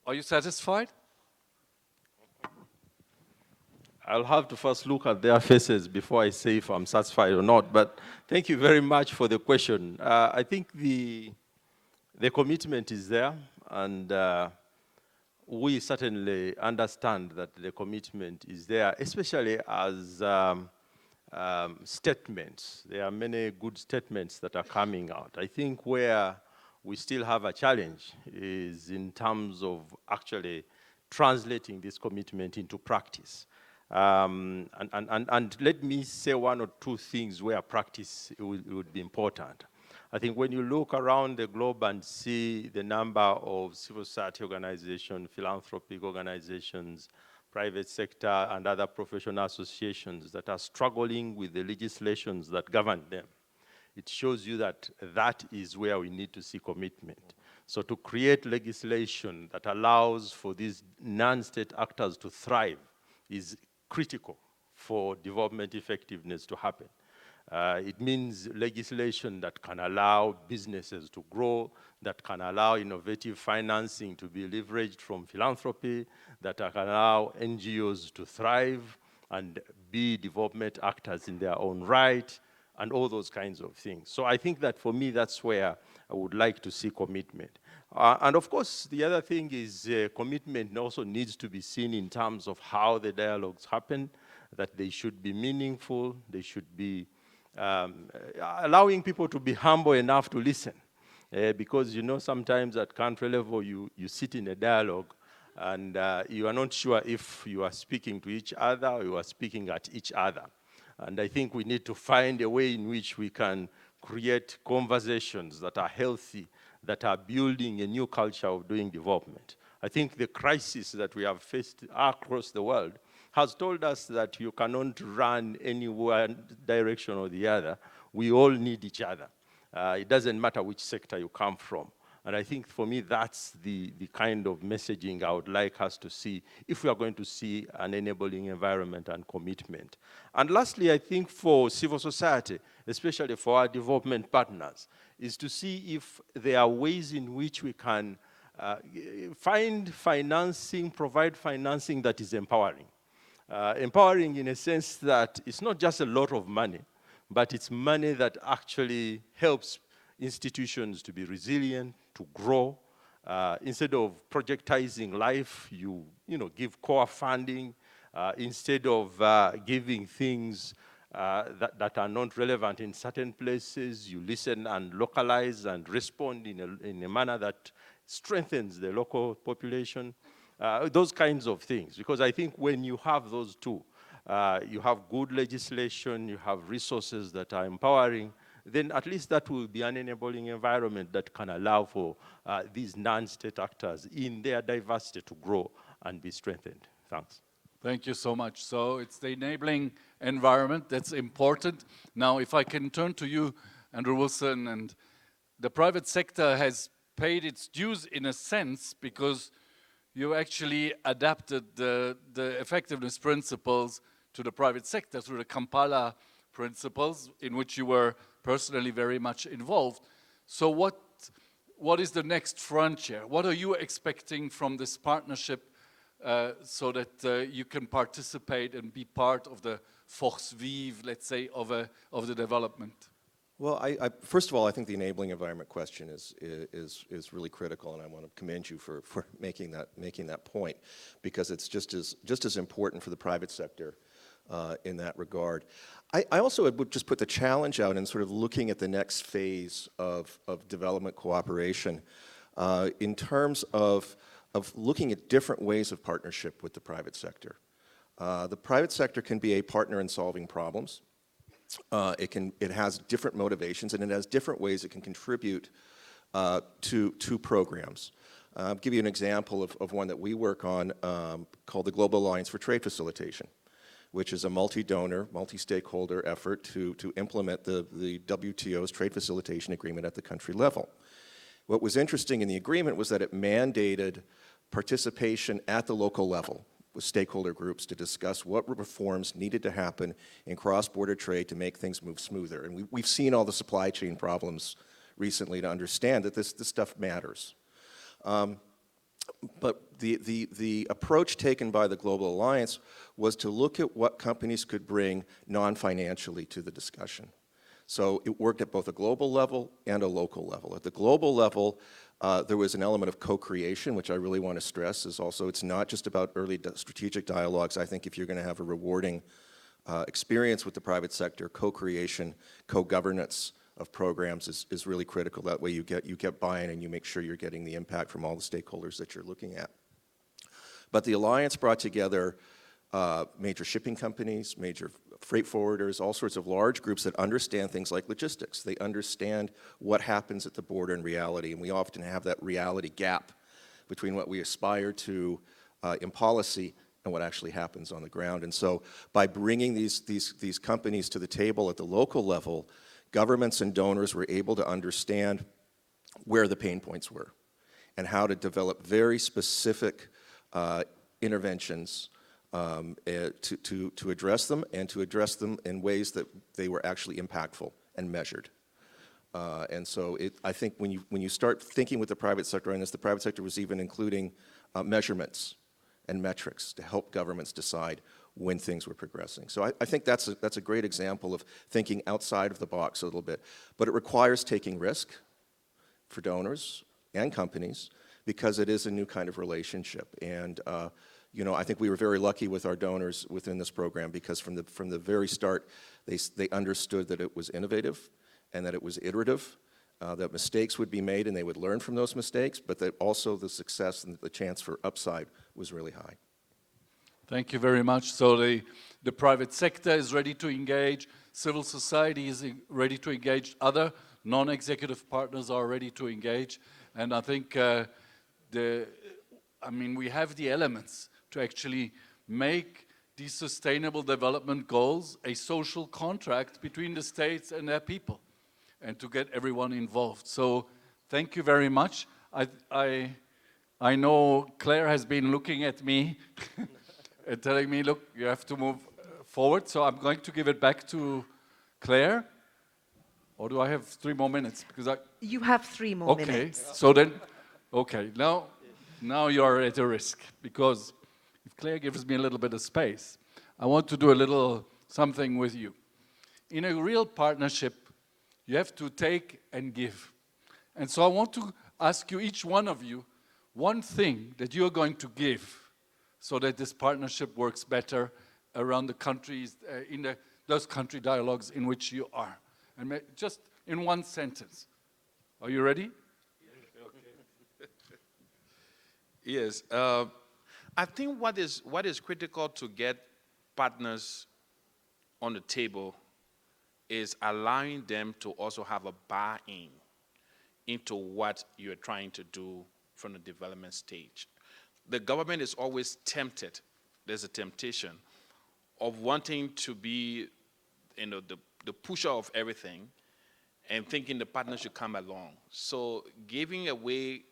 Are you satisfied? I'll have to first look at their faces before I say if I'm satisfied or not, but thank you very much for the question. I think the commitment is there, and we certainly understand that the commitment is there, especially as statements. There are many good statements that are coming out. I think where we still have a challenge is in terms of actually translating this commitment into practice. And let me say 1 or 2 things where practice would be important. I think when you look around the globe and see the number of civil society organizations, philanthropic organizations, private sector, and other professional associations that are struggling with the legislations that govern them, it shows you that that is where we need to see commitment. So to create legislation that allows for these non-state actors to thrive is critical for development effectiveness to happen. It means legislation that can allow businesses to grow, that can allow innovative financing to be leveraged from philanthropy, that can allow NGOs to thrive and be development actors in their own right, and all those kinds of things. So I think that for me, that's where I would like to see commitment. And of course, the other thing is commitment also needs to be seen in terms of how the dialogues happen, that they should be meaningful, they should be allowing people to be humble enough to listen. Because, sometimes at country level, you sit in a dialogue And you are not sure if you are speaking to each other or you are speaking at each other. And I think we need to find a way in which we can create conversations that are healthy, that are building a new culture of doing development. I think the crisis that we have faced across the world has told us that you cannot run any one direction or the other. We all need each other. It doesn't matter which sector you come from. And I think for me, that's the kind of messaging I would like us to see if we are going to see an enabling environment and commitment. And lastly, I think for civil society, especially for our development partners, is to see if there are ways in which we can find financing, provide financing that is empowering. Empowering in a sense that it's not just a lot of money, but it's money that actually helps institutions to be resilient, to grow. Instead of projectizing life, you give core funding. Instead of giving things that are not relevant in certain places, you listen and localize and respond in a manner that strengthens the local population. Those kinds of things, because I think when you have those two, you have good legislation, you have resources that are empowering, then at least that will be an enabling environment that can allow for these non-state actors in their diversity to grow and be strengthened. Thanks. Thank you so much. So it's the enabling environment that's important. Now, if I can turn to you, Andrew Wilson, and the private sector has paid its dues in a sense because you actually adapted the effectiveness principles to the private sector through the Kampala principles in which you were personally very much involved. So what is the next frontier? What are you expecting from this partnership so that you can participate and be part of the force vive, let's say, of the development? Well, first of all, I think the enabling environment question is really critical, and I want to commend you for making that point, because it's just as important for the private sector in that regard. I also would just put the challenge out in sort of looking at the next phase of development cooperation in terms of looking at different ways of partnership with the private sector. The private sector can be a partner in solving problems. It has different motivations, and it has different ways it can contribute to programs. I'll give you an example of one that we work on called the Global Alliance for Trade Facilitation, which is a multi-donor, multi-stakeholder effort to implement the WTO's trade facilitation agreement at the country level. What was interesting in the agreement was that it mandated participation at the local level with stakeholder groups to discuss what reforms needed to happen in cross-border trade to make things move smoother. And we've seen all the supply chain problems recently to understand that this stuff matters. But the approach taken by the Global Alliance was to look at what companies could bring non-financially to the discussion. So it worked at both a global level and a local level. At the global level, there was an element of co-creation, which I really want to stress is also, it's not just about early strategic dialogues. I think if you're going to have a rewarding experience with the private sector, co-creation, co-governance of programs is really critical. That way you get buy-in and you make sure you're getting the impact from all the stakeholders that you're looking at. But the Alliance brought together major shipping companies, major freight forwarders, all sorts of large groups that understand things like logistics. They understand what happens at the border in reality, and we often have that reality gap between what we aspire to in policy and what actually happens on the ground. And so by bringing these companies to the table at the local level, governments and donors were able to understand where the pain points were and how to develop very specific interventions to address them, and to address them in ways that they were actually impactful and measured. And so I think when you start thinking with the private sector on this, the private sector was even including measurements and metrics to help governments decide when things were progressing. So I think that's a great example of thinking outside of the box a little bit. But it requires taking risk for donors and companies, because it is a new kind of relationship. And I think we were very lucky with our donors within this program, because from the very start, they understood that it was innovative and that it was iterative, that mistakes would be made and they would learn from those mistakes, but that also the success and the chance for upside was really high. Thank you very much. So the private sector is ready to engage, civil society is ready to engage, other non-executive partners are ready to engage, and I think we have the elements to actually make these sustainable development goals a social contract between the states and their people, and to get everyone involved. So thank you very much. I know Claire has been looking at me and telling me, look, you have to move forward. So I'm going to give it back to Claire. Or do I have 3 more minutes? Because You have 3 more minutes. Okay, so then, okay, now you are at a risk, because if Claire gives me a little bit of space, I want to do a little something with you. In a real partnership, you have to take and give. And so I want to ask you, each one of you, one thing that you're going to give so that this partnership works better around the countries, those country dialogues in which you are. And just in one sentence. Are you ready? Yes. I think what is critical to get partners on the table is allowing them to also have a buy-in into what you're trying to do from the development stage. The government is always tempted, there's a temptation, of wanting to be the pusher of everything and thinking the partner should come along. So giving away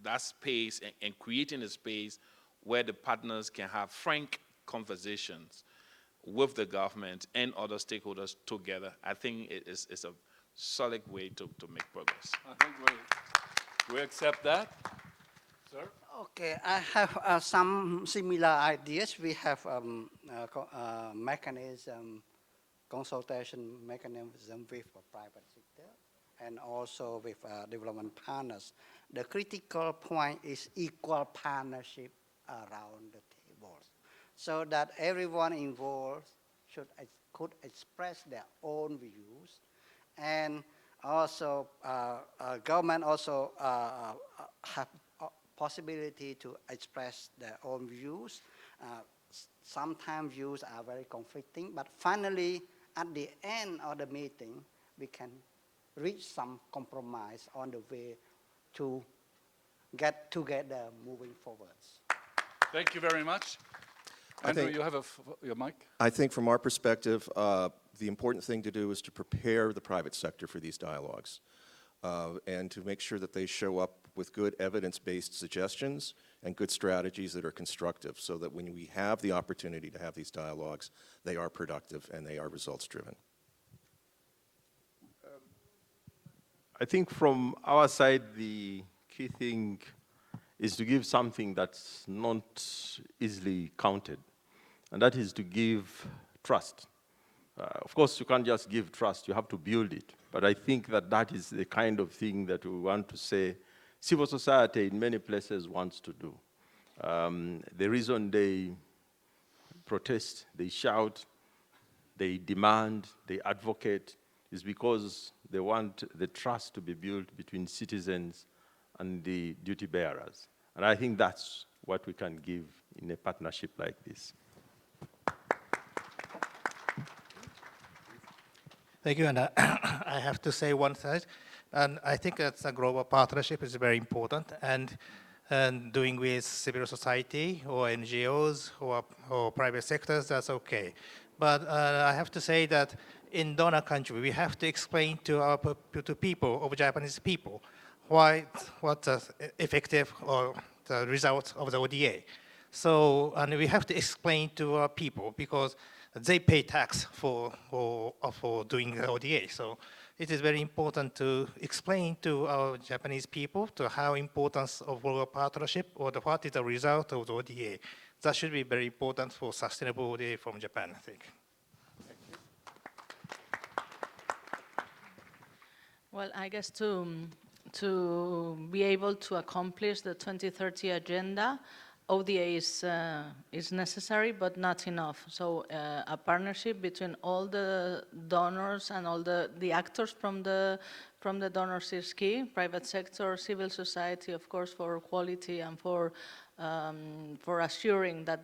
that space and creating a space where the partners can have frank conversations with the government and other stakeholders together, I think it's a solid way to make progress. I think we accept that. Sir? Okay, I have some similar ideas. We have consultation mechanism with the private sector and also with development partners. The critical point is equal partnership around the tables, so that everyone involved could express their own views, and also government also have possibility to express their own views. Sometimes views are very conflicting, but finally, at the end of the meeting, we can reach some compromise on the way to get together moving forwards. Thank you very much. Andrew, you have your mic? I think from our perspective, the important thing to do is to prepare the private sector for these dialogues and to make sure that they show up with good evidence-based suggestions and good strategies that are constructive, so that when we have the opportunity to have these dialogues, they are productive and they are results-driven. I think from our side, the key thing is to give something that's not easily counted, and that is to give trust. Of course, you can't just give trust, you have to build it. But I think that is the kind of thing that we want to say civil society in many places wants to do. The reason they protest, they shout, they demand, they advocate, is because they want the trust to be built between citizens and the duty bearers. And I think that's what we can give in a partnership like this. Thank you, and I have to say one thing, and I think that a global partnership is very important, and doing with civil society or NGOs or private sectors, that's okay. But I have to say that in donor country, we have to explain to people, of Japanese people, what's the effective or the result of the ODA. So, and we have to explain to our people, because they pay tax for doing the ODA. So it is very important to explain to our Japanese people to how importance of global partnership or what is the result of the ODA. That should be very important for sustainable ODA from Japan, I think. Well, I guess to be able to accomplish the 2030 agenda, ODA is necessary, but not enough. So a partnership between all the donors and all the actors from the donors is key. Private sector, civil society, of course, for quality and for assuring that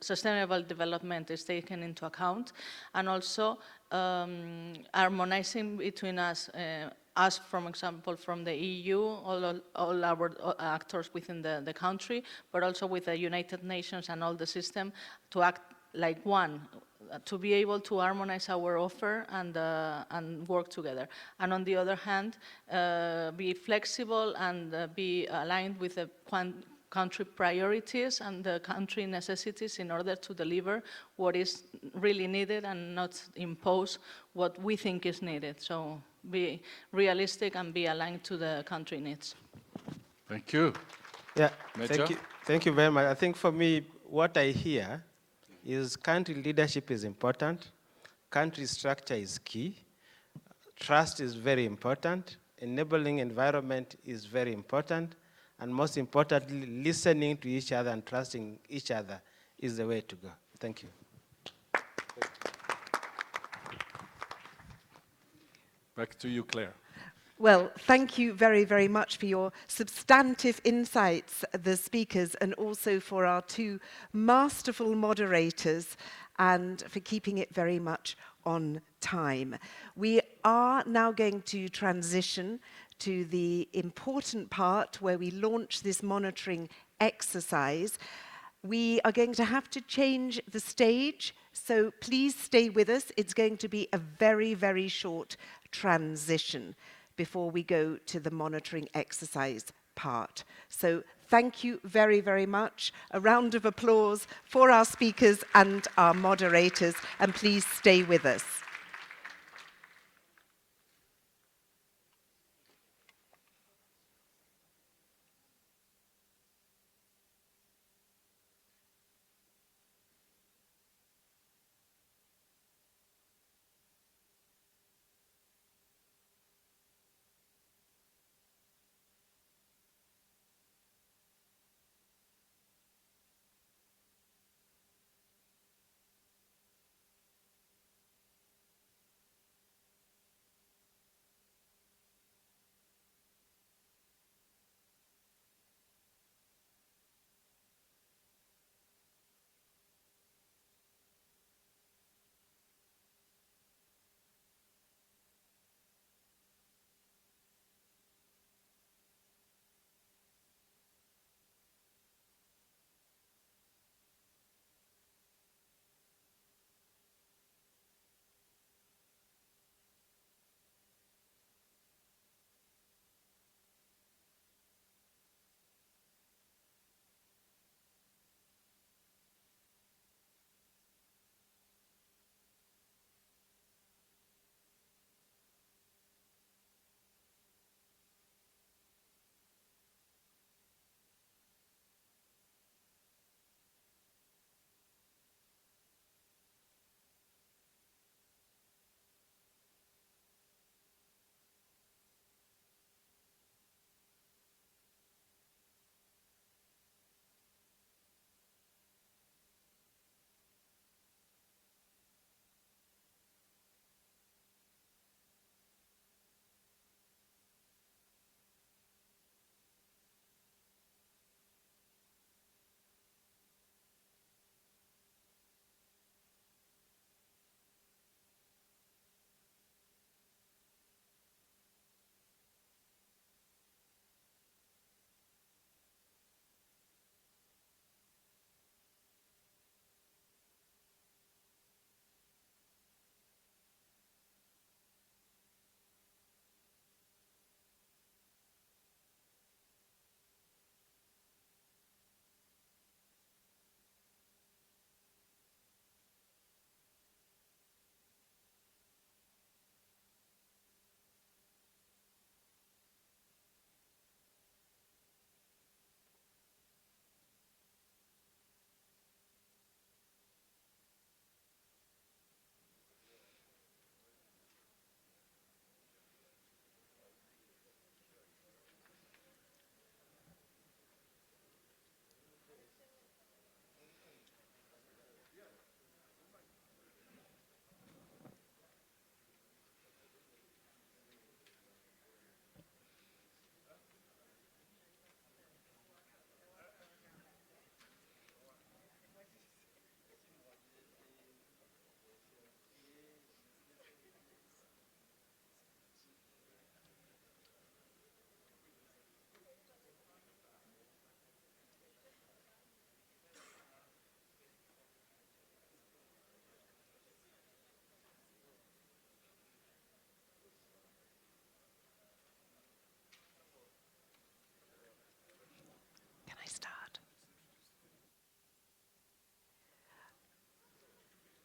sustainable development is taken into account, and also harmonizing between us, for example, from the EU, all our actors within the country, but also with the United Nations and all the system to act like one, to be able to harmonize our offer and work together. And on the other hand, be flexible and be aligned with the country priorities and the country necessities in order to deliver what is really needed and not impose what we think is needed. So be realistic and be aligned to the country needs. Thank you. Yeah, Major? thank you very much. I think for me, what I hear is country leadership is important, country structure is key, trust is very important, enabling environment is very important, and most importantly, listening to each other and trusting each other is the way to go. Thank you. Back to you, Claire. Well, thank you very, very much for your substantive insights, the speakers, and also for our two masterful moderators, and for keeping it very much on time. We are now going to transition to the important part where we launch this monitoring exercise. We are going to have to change the stage, so please stay with us. It's going to be a very, very short transition before we go to the monitoring exercise part. So thank you very, very much. A round of applause for our speakers and our moderators, and please stay with us.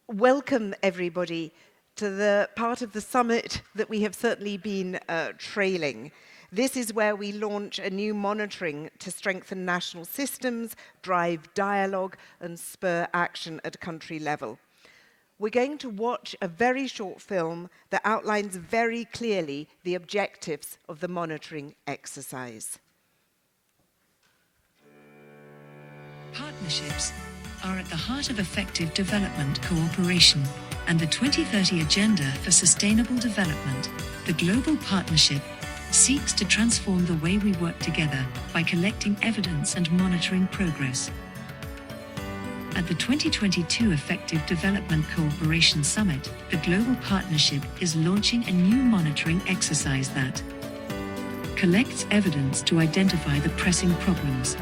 welcome everybody to the part of the summit that we have certainly been trailing. This is where we launch a new monitoring to strengthen national systems, drive dialogue, and spur action at country level. We're going to watch a very short film that outlines very clearly the objectives of the monitoring exercise. Partnerships are at the heart of effective development cooperation and the 2030 Agenda for Sustainable Development. The Global Partnership seeks to transform the way we work together by collecting evidence and monitoring progress. At the 2022 Effective Development Cooperation Summit, the Global Partnership is launching a new monitoring exercise that collects evidence to identify the pressing problems,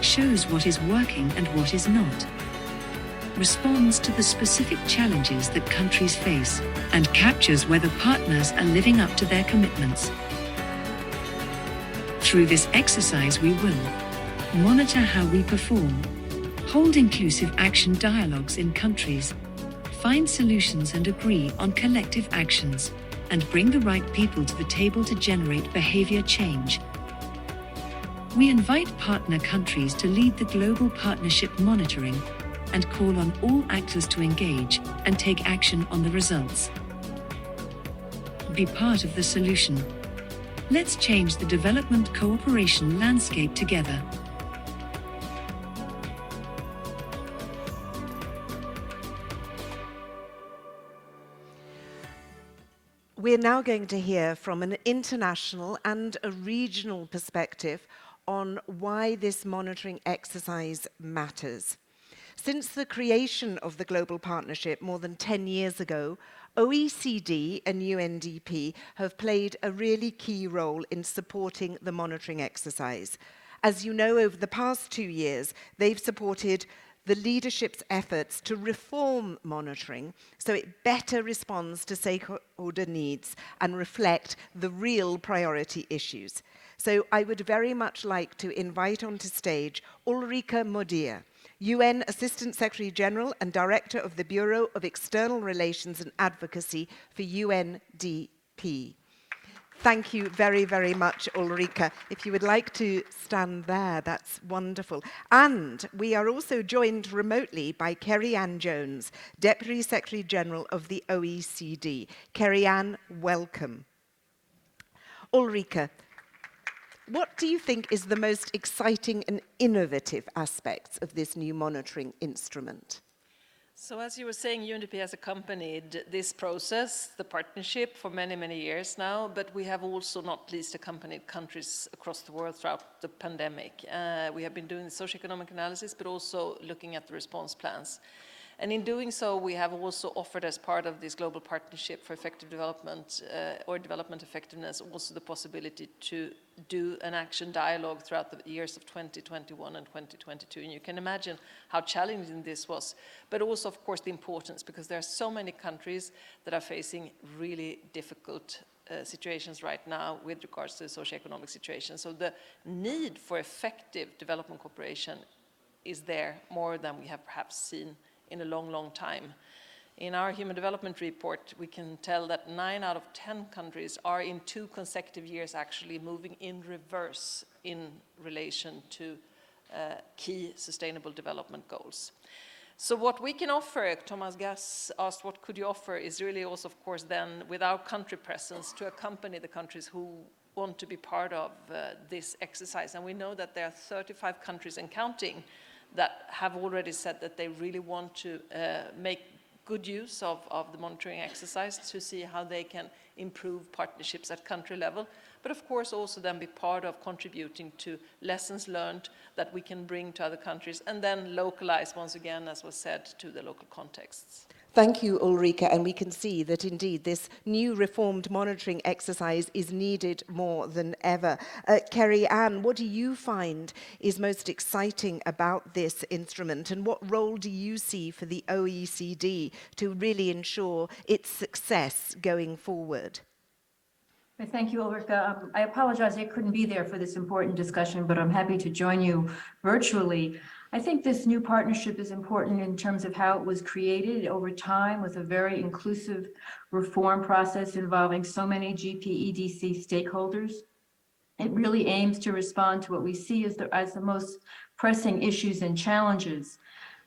shows what is working and what is not, responds to the specific challenges that countries face, and captures whether partners are living up to their commitments. Through this exercise, we will monitor how we perform, hold inclusive action dialogues in countries, find solutions and agree on collective actions, and bring the right people to the table to generate behavior change. We invite partner countries to lead the global partnership monitoring and call on all actors to engage and take action on the results. Be part of the solution. Let's change the development cooperation landscape together. We're now going to hear from an international and a regional perspective on why this monitoring exercise matters. Since the creation of the Global Partnership more than 10 years ago, OECD and UNDP have played a really key role in supporting the monitoring exercise. As you know, over the past 2 years, they've supported the leadership's efforts to reform monitoring so it better responds to stakeholder needs and reflect the real priority issues. So I would very much like to invite onto stage Ulrike Modia, UN Assistant Secretary General and Director of the Bureau of External Relations and Advocacy for UNDP. Thank you very, very much, Ulrike. If you would like to stand there, that's wonderful. And we are also joined remotely by Kerry-Ann Jones, Deputy Secretary General of the OECD. Kerry-Ann, welcome. Ulrike, what do you think is the most exciting and innovative aspects of this new monitoring instrument? So as you were saying, UNDP has accompanied this process, the partnership, for many, many years now, but we have also not least accompanied countries across the world throughout the pandemic. We have been doing the socioeconomic analysis, but also looking at the response plans. And in doing so, we have also offered as part of this global partnership for effective development or development effectiveness also the possibility to do an action dialogue throughout the years of 2021 and 2022. And you can imagine how challenging this was, but also, of course, the importance, because there are so many countries that are facing really difficult situations right now with regards to the socioeconomic situation. So the need for effective development cooperation is there more than we have perhaps seen in a long, long time. In our Human Development Report, we can tell that 9 out of 10 countries are in 2 consecutive years actually moving in reverse in relation to key sustainable development goals. So what we can offer, Thomas Gass asked what could you offer, is really also, of course, then with our country presence to accompany the countries who want to be part of this exercise. And we know that there are 35 countries and counting that have already said that they really want to make good use of the monitoring exercise to see how they can improve partnerships at country level, but of course also then be part of contributing to lessons learned that we can bring to other countries and then localize once again, as was said, to the local contexts. Thank you, Ulrike, and we can see that indeed this new reformed monitoring exercise is needed more than ever. Kerry-Ann, what do you find is most exciting about this instrument, and what role do you see for the OECD to really ensure its success going forward? Thank you, Ulrike. I apologize I couldn't be there for this important discussion, but I'm happy to join you virtually. I think this new partnership is important in terms of how it was created over time with a very inclusive reform process involving so many GPEDC stakeholders. It really aims to respond to what we see as the most pressing issues and challenges.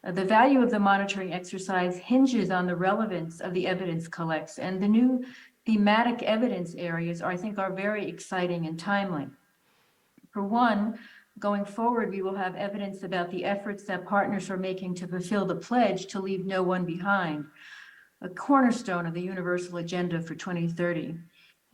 The value of the monitoring exercise hinges on the relevance of the evidence collects, and the new thematic evidence areas I think are very exciting and timely. For one, going forward, we will have evidence about the efforts that partners are making to fulfill the pledge to leave no one behind, a cornerstone of the Universal Agenda for 2030.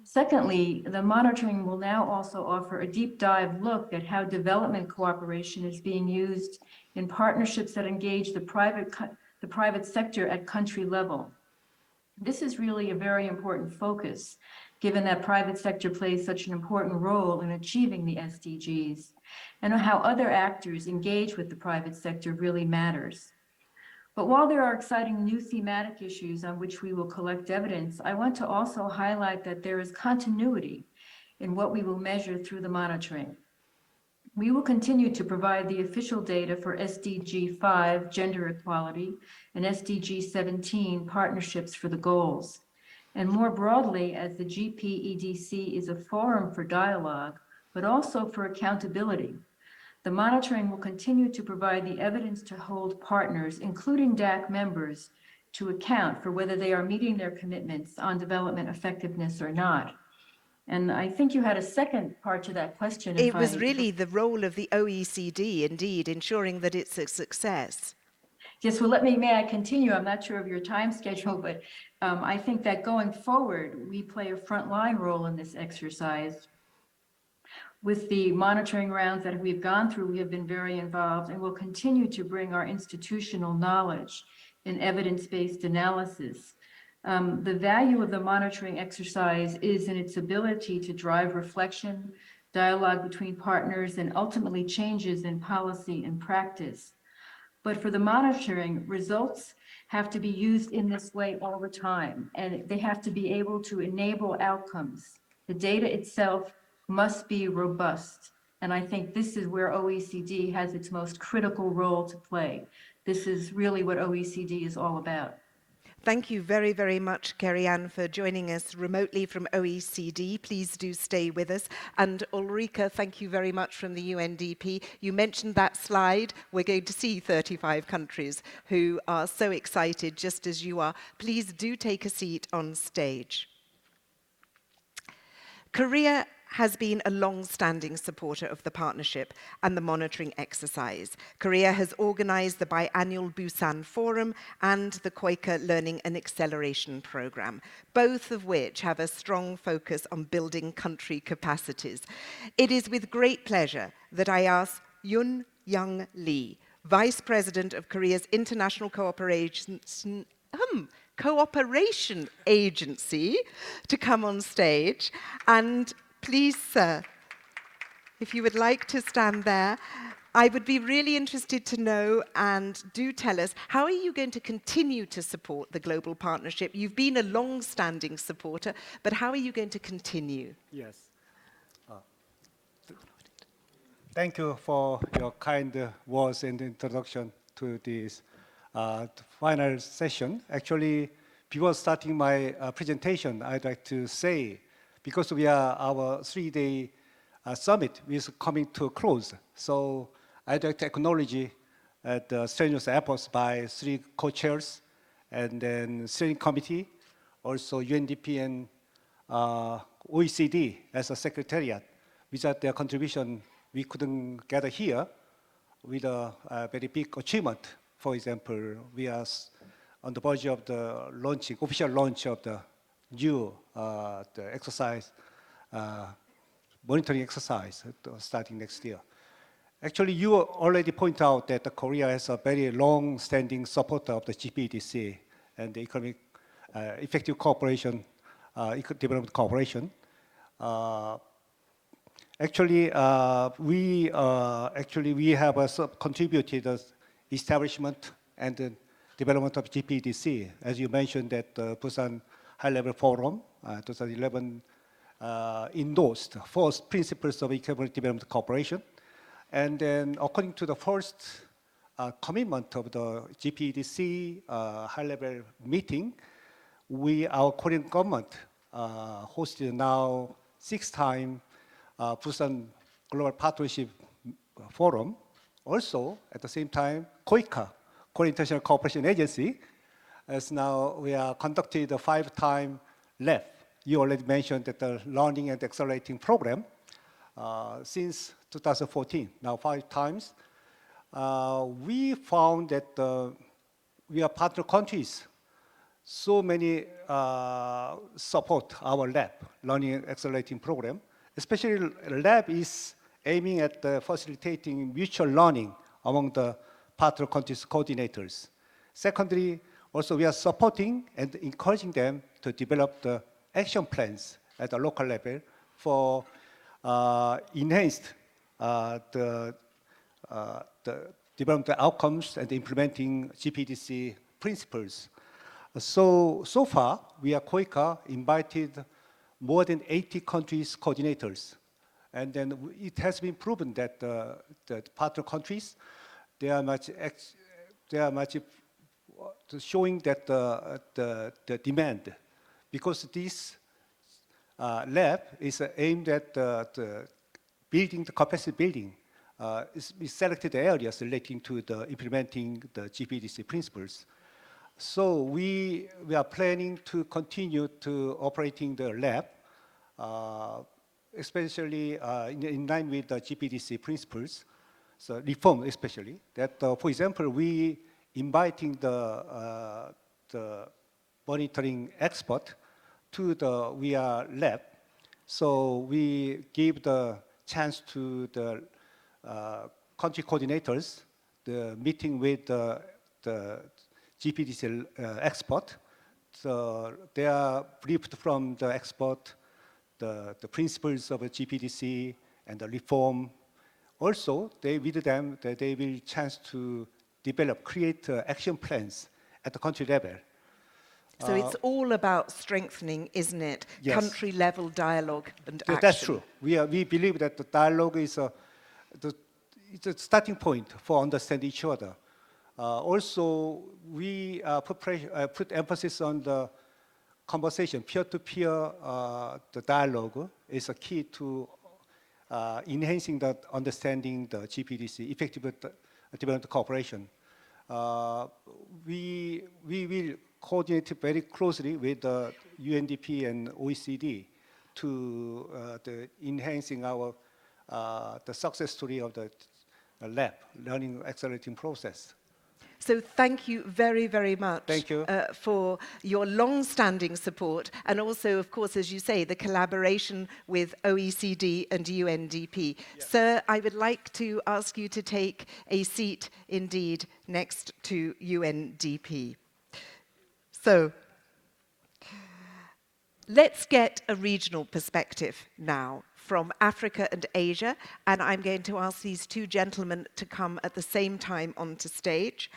Secondly, the monitoring will now also offer a deep dive look at how development cooperation is being used in partnerships that engage the private sector at country level. This is really a very important focus, given that private sector plays such an important role in achieving the SDGs, and how other actors engage with the private sector really matters. But while there are exciting new thematic issues on which we will collect evidence, I want to also highlight that there is continuity in what we will measure through the monitoring. We will continue to provide the official data for SDG 5, gender equality, and SDG 17, partnerships for the goals. And more broadly, as the GPEDC is a forum for dialogue, but also for accountability, the monitoring will continue to provide the evidence to hold partners, including DAC members, to account for whether they are meeting their commitments on development effectiveness or not. And I think you had a second part to that question. It was really the role of the OECD, indeed, ensuring that it's a success. Yes, well, may I continue? I'm not sure of your time schedule, but I think that going forward, we play a frontline role in this exercise. With the monitoring rounds that we've gone through, we have been very involved and will continue to bring our institutional knowledge in evidence-based analysis. The value of the monitoring exercise is in its ability to drive reflection, dialogue between partners, and ultimately changes in policy and practice. But for the monitoring, results have to be used in this way all the time, and they have to be able to enable outcomes. The data itself must be robust, and I think this is where OECD has its most critical role to play. This is really what OECD is all about. Thank you very, very much, Kerry-Ann, for joining us remotely from OECD. Please do stay with us. And Ulrika, thank you very much from the UNDP. You mentioned that slide. We're going to see 35 countries who are so excited, just as you are. Please do take a seat on stage. Korea has been a long-standing supporter of the partnership and the monitoring exercise. Korea has organized the biannual Busan Forum and the KOICA Learning and Acceleration Program, both of which have a strong focus on building country capacities. It is with great pleasure that I ask Yoon Young Lee, Vice President of Korea's International Cooperation Agency, to come on stage. And please, sir, if you would like to stand there, I would be really interested to know, and do tell us, how are you going to continue to support the global partnership? You've been a long-standing supporter, but how are you going to continue? Yes. Thank you for your kind words and introduction to this final session. Actually, before starting my presentation, I'd like to say, because our 3-day summit is coming to a close, so I'd like to acknowledge the strenuous efforts by 3 co-chairs and then steering committee, also UNDP and OECD as a secretariat. Without their contribution, we couldn't gather here with a very big achievement. For example, we are on the verge of the official launch of the new the exercise, monitoring exercise starting next year. Actually, you already point out that Korea has a very long-standing supporter of the GPEDC and the economic effective cooperation, development cooperation. Actually, we have contributed the establishment and the development of GPEDC, as you mentioned that Busan High-Level Forum 2011 endorsed 4 principles of economic development cooperation. And then according to the first commitment of the GPEDC high-level meeting, our Korean government hosted now 6th time Busan Global Partnership Forum. Also, at the same time, KOICA, Korean International Cooperation Agency, as now we are conducted a 5-time LEP. You already mentioned that the Learning and Accelerating Program since 2014, now 5 times. We found that we are partner countries. So many support our LAB, Learning and Accelerating Program. Especially LAB is aiming at facilitating mutual learning among the partner countries' coordinators. Secondly, also we are supporting and encouraging them to develop the action plans at the local level for enhanced the development outcomes and implementing GPEDC principles. So far, we at KOICA invited more than 80 countries' coordinators. And then it has been proven that the partner countries, they are much showing that the demand, because this lab is aimed at building the capacity building. We selected areas relating to the implementing the GPEDC principles. So we are planning to continue to operating the lab, especially in line with the GPEDC principles, so reform especially. That, for example, we inviting the monitoring expert to the VR lab. So we give the chance to the country coordinators, the meeting with the GPEDC expert. So they are briefed from the expert, the principles of GPEDC and the reform. Also, with them, they will chance to develop, create action plans at the country level. So it's all about strengthening, isn't it? Yes. Country-level dialogue and action. That's true. We believe that the dialogue is it's a starting point for understanding each other. Also, we put emphasis on the conversation, peer-to-peer. The dialogue is a key to enhancing the understanding the GPEDC, effective development cooperation. We will coordinate very closely with the UNDP and OECD to enhancing our the success story of the lab, learning accelerating process. So thank you very, very much. Thank you. For your long-standing support, and also, of course, as you say, the collaboration with OECD and UNDP. Yes. Sir, I would like to ask you to take a seat, indeed, next to UNDP. So, let's get a regional perspective now from Africa and Asia, and I'm going to ask these two gentlemen to come at the same time onto stage.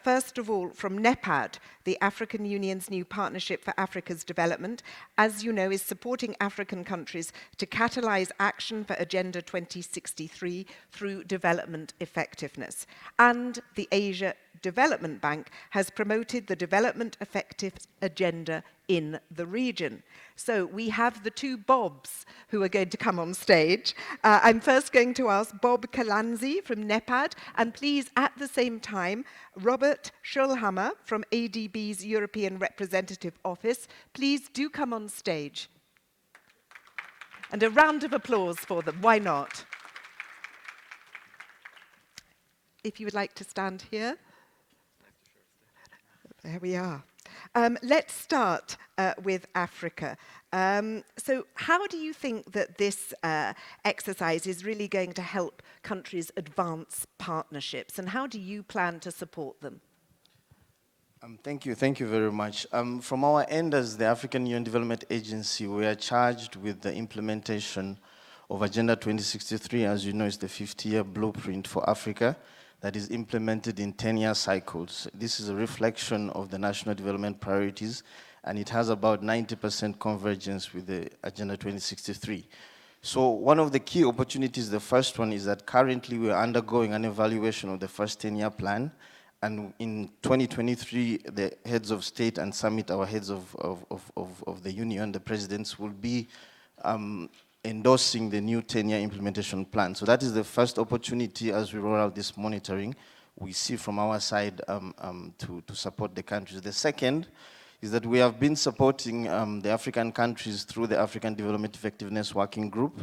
First of all, from NEPAD, the African Union's new Partnership for Africa's Development, as you know, is supporting African countries to catalyze action for Agenda 2063 through development effectiveness. And the Asia Development Bank has promoted the development effective agenda in the region. So we have the two Bobs who are going to come on stage. I'm first going to ask Bob Kalanzi from NEPAD, and please at the same time, Robert Schulhammer from ADB's European Representative Office. Please do come on stage. And a round of applause for them, why not? If you would like to stand here. There we are. Let's start with Africa. So how do you think that this exercise is really going to help countries advance partnerships, and how do you plan to support them? Thank you very much. From our end as the African Union Development Agency, we are charged with the implementation of Agenda 2063. As you know, it's the 50-year blueprint for Africa that is implemented in 10-year cycles. This is a reflection of the national development priorities, and it has about 90% convergence with the Agenda 2063. So one of the key opportunities, the first one, is that currently we are undergoing an evaluation of the first 10-year plan. And in 2023, the heads of state and summit, our heads of the union, the presidents, will be endorsing the new 10-year implementation plan. So that is the first opportunity as we roll out this monitoring we see from our side to support the countries. The second is that we have been supporting the African countries through the African Development Effectiveness Working Group.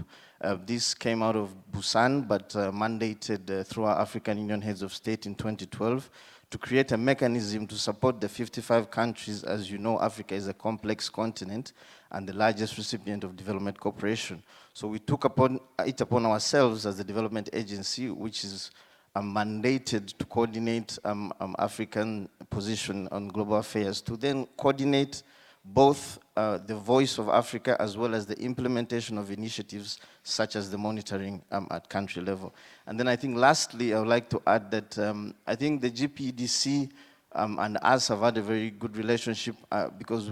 This came out of Busan, but mandated through our African Union Heads of State in 2012 to create a mechanism to support the 55 countries. As you know, Africa is a complex continent and the largest recipient of development cooperation. So we took it upon ourselves as the development agency, which is mandated to coordinate African position on global affairs, to then coordinate both the voice of Africa as well as the implementation of initiatives such as the monitoring at country level. And then I think lastly, I would like to add that I think the GPEDC and us have had a very good relationship because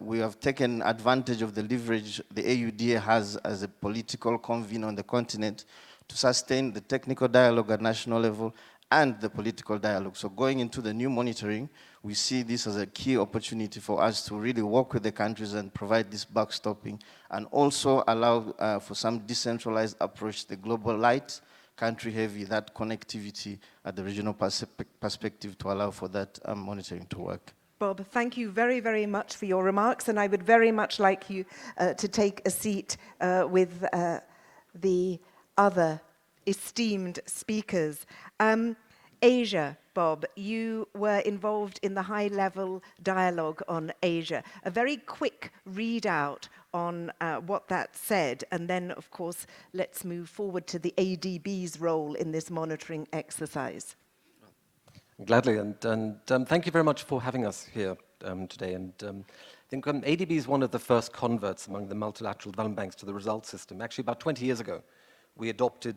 we have taken advantage of the leverage the AUDA has as a political convener on the continent to sustain the technical dialogue at national level and the political dialogue. So going into the new monitoring, we see this as a key opportunity for us to really work with the countries and provide this backstopping and also allow for some decentralized approach, the global light, country heavy, that connectivity at the regional perspective to allow for that monitoring to work. Bob, thank you very, very much for your remarks, and I would very much like you to take a seat with the other esteemed speakers. Asia, Bob, you were involved in the high-level dialogue on Asia. A very quick readout on what that said, and then, of course, let's move forward to the ADB's role in this monitoring exercise. Gladly, and thank you very much for having us here today. And I think ADB is one of the first converts among the multilateral development banks to the results system. Actually, about 20 years ago, we adopted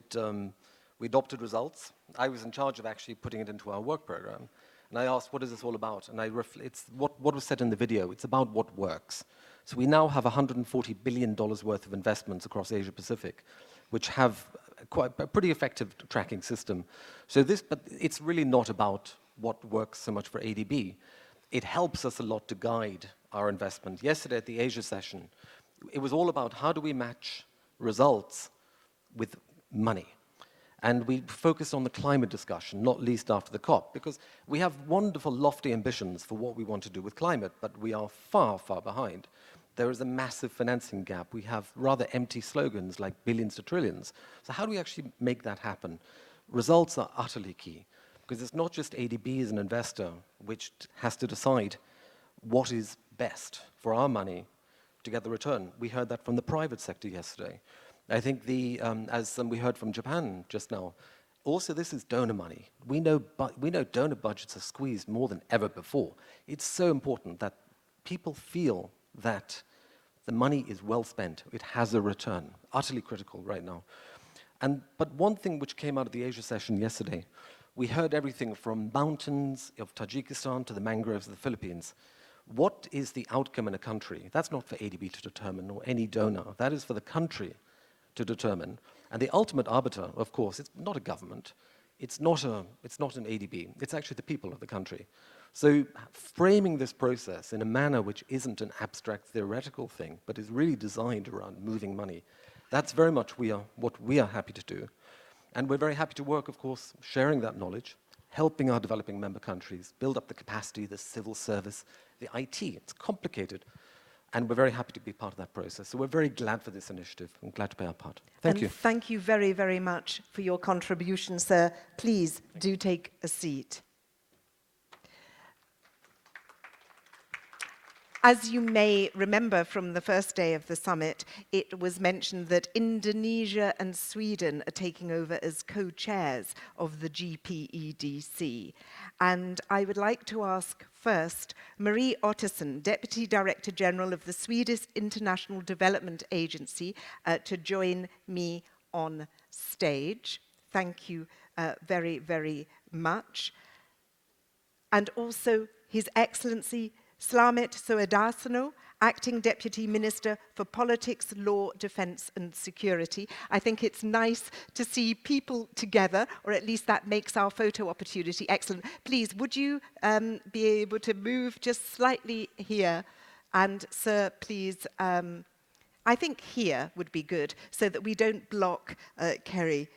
results. I was in charge of actually putting it into our work program. And I asked, what is this all about? And it's what was said in the video. It's about what works. So we now have $140 billion worth of investments across Asia Pacific, which have quite a pretty effective tracking system. So but it's really not about what works so much for ADB. It helps us a lot to guide our investment. Yesterday at the Asia session, it was all about how do we match results with money. And we focused on the climate discussion, not least after the COP, because we have wonderful, lofty ambitions for what we want to do with climate, but we are far, far behind. There is a massive financing gap. We have rather empty slogans like billions to trillions. So how do we actually make that happen? Results are utterly key, because it's not just ADB as an investor which has to decide what is best for our money to get the return. We heard that from the private sector yesterday. I think as we heard from Japan just now, also this is donor money. We know donor budgets are squeezed more than ever before. It's so important that people feel that the money is well spent. It has a return, utterly critical right now. But one thing which came out of the Asia session yesterday, we heard everything from mountains of Tajikistan to the mangroves of the Philippines. What is the outcome in a country? That's not for ADB to determine or any donor. That is for the country to determine. And the ultimate arbiter, of course, it's not a government. It's not an ADB. It's actually the people of the country. So framing this process in a manner which isn't an abstract theoretical thing, but is really designed around moving money, that's very much what we are happy to do. And we're very happy to work, of course, sharing that knowledge, helping our developing member countries build up the capacity, the civil service, the IT. It's complicated. And we're very happy to be part of that process. So we're very glad for this initiative and glad to play our part. Thank you. Thank you very, very much for your contribution, sir. Please do take a seat. As you may remember from the first day of the summit, it was mentioned that Indonesia and Sweden are taking over as co-chairs of the GPEDC. And I would like to ask first Marie Ottosson, Deputy Director General of the Swedish International Development Agency, to join me on stage. Thank you very, very much. And also His Excellency Slamet Soedarsono, Acting Deputy Minister for Politics, Law, Defence and Security. I think it's nice to see people together, or at least that makes our photo opportunity excellent. Please, would you be able to move just slightly here? And sir, please, I think here would be good, so that we don't block Kerry.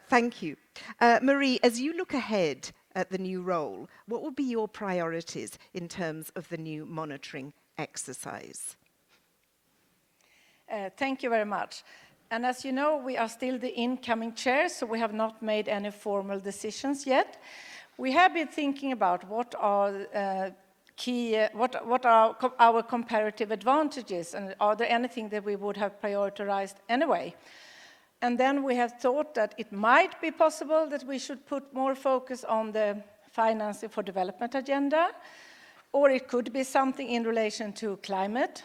Thank you. Marie, as you look ahead at the new role, what will be your priorities in terms of the new monitoring exercise? Thank you very much. And as you know, we are still the incoming chair, so we have not made any formal decisions yet. We have been thinking about what are what are our comparative advantages, and are there anything that we would have prioritized anyway? And then we have thought that it might be possible that we should put more focus on the financing for development agenda, or it could be something in relation to climate.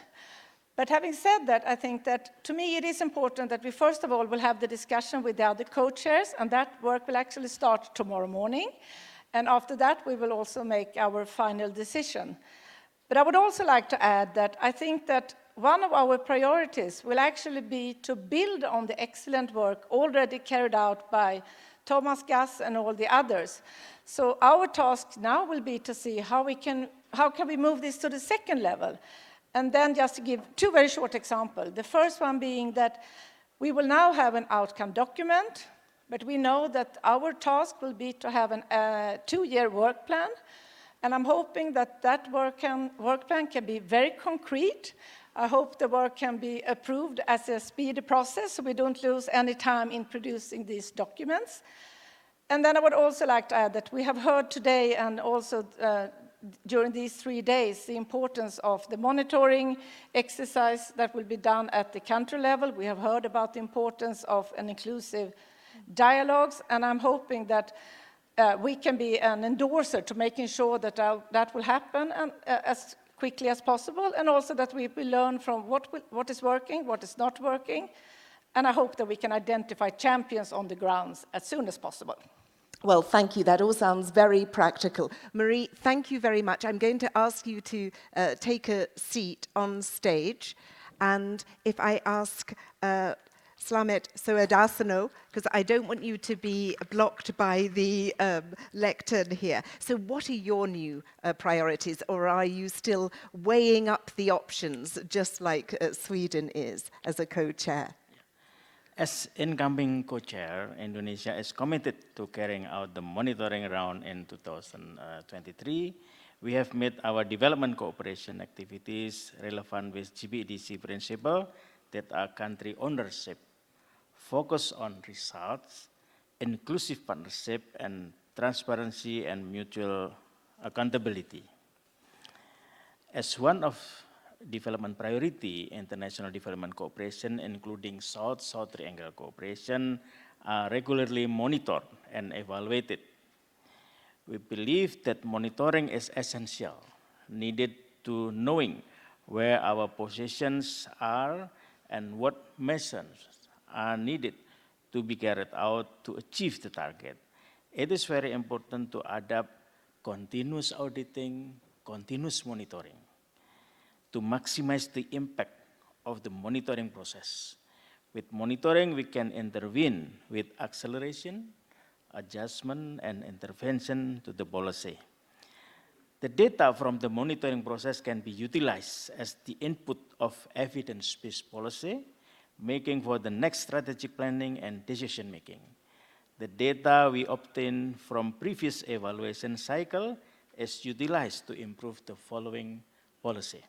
But having said that, I think that to me it is important that we first of all will have the discussion with the other co-chairs, and that work will actually start tomorrow morning. And after that, we will also make our final decision. But I would also like to add that I think that one of our priorities will actually be to build on the excellent work already carried out by Thomas Gass and all the others. So our task now will be to see how can we move this to the second level. And then just to give two very short examples. The first one being that we will now have an outcome document, but we know that our task will be to have a 2-year work plan. And I'm hoping that that work plan can be very concrete. I hope the work can be approved as a speedy process, so we don't lose any time in producing these documents. And then I would also like to add that we have heard today, and also during these 3 days, the importance of the monitoring exercise that will be done at the country level. We have heard about the importance of an inclusive dialogues, and I'm hoping that we can be an endorser to making sure that that will happen and, as quickly as possible, and also that we learn from what is working, what is not working, and I hope that we can identify champions on the grounds as soon as possible. Well, thank you. That all sounds very practical. Marie, thank you very much. I'm going to ask you to take a seat on stage, and if I ask Slamet Soedasano, because I don't want you to be blocked by the lectern here. So what are your new priorities, or are you still weighing up the options, just like Sweden is as a co-chair? As incoming co-chair, Indonesia is committed to carrying out the monitoring round in 2023. We have made our development cooperation activities relevant with GPEDC principle that are country ownership, focus on results, inclusive partnership, and transparency and mutual accountability. As one of development priority, international development cooperation, including South-South Triangle cooperation, are regularly monitored and evaluated. We believe that monitoring is essential, needed to knowing where our positions are and what measures are needed to be carried out to achieve the target. It is very important to adapt continuous auditing, continuous monitoring, to maximize the impact of the monitoring process. With monitoring, we can intervene with acceleration, adjustment, and intervention to the policy. The data from the monitoring process can be utilized as the input of evidence-based policy, making for the next strategic planning and decision-making. The data we obtain from previous evaluation cycle is utilized to improve the following policy.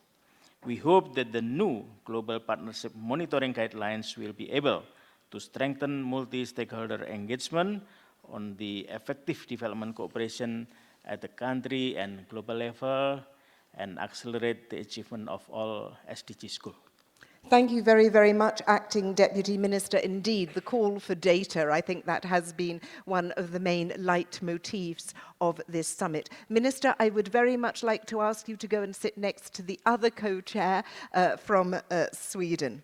We hope that the new global partnership monitoring guidelines will be able to strengthen multi-stakeholder engagement on the effective development cooperation at the country and global level and accelerate the achievement of all SDGs goals. Thank you very, very much, Acting Deputy Minister. Indeed, the call for data, I think that has been one of the main leitmotifs of this summit. Minister, I would very much like to ask you to go and sit next to the other co-chair from Sweden.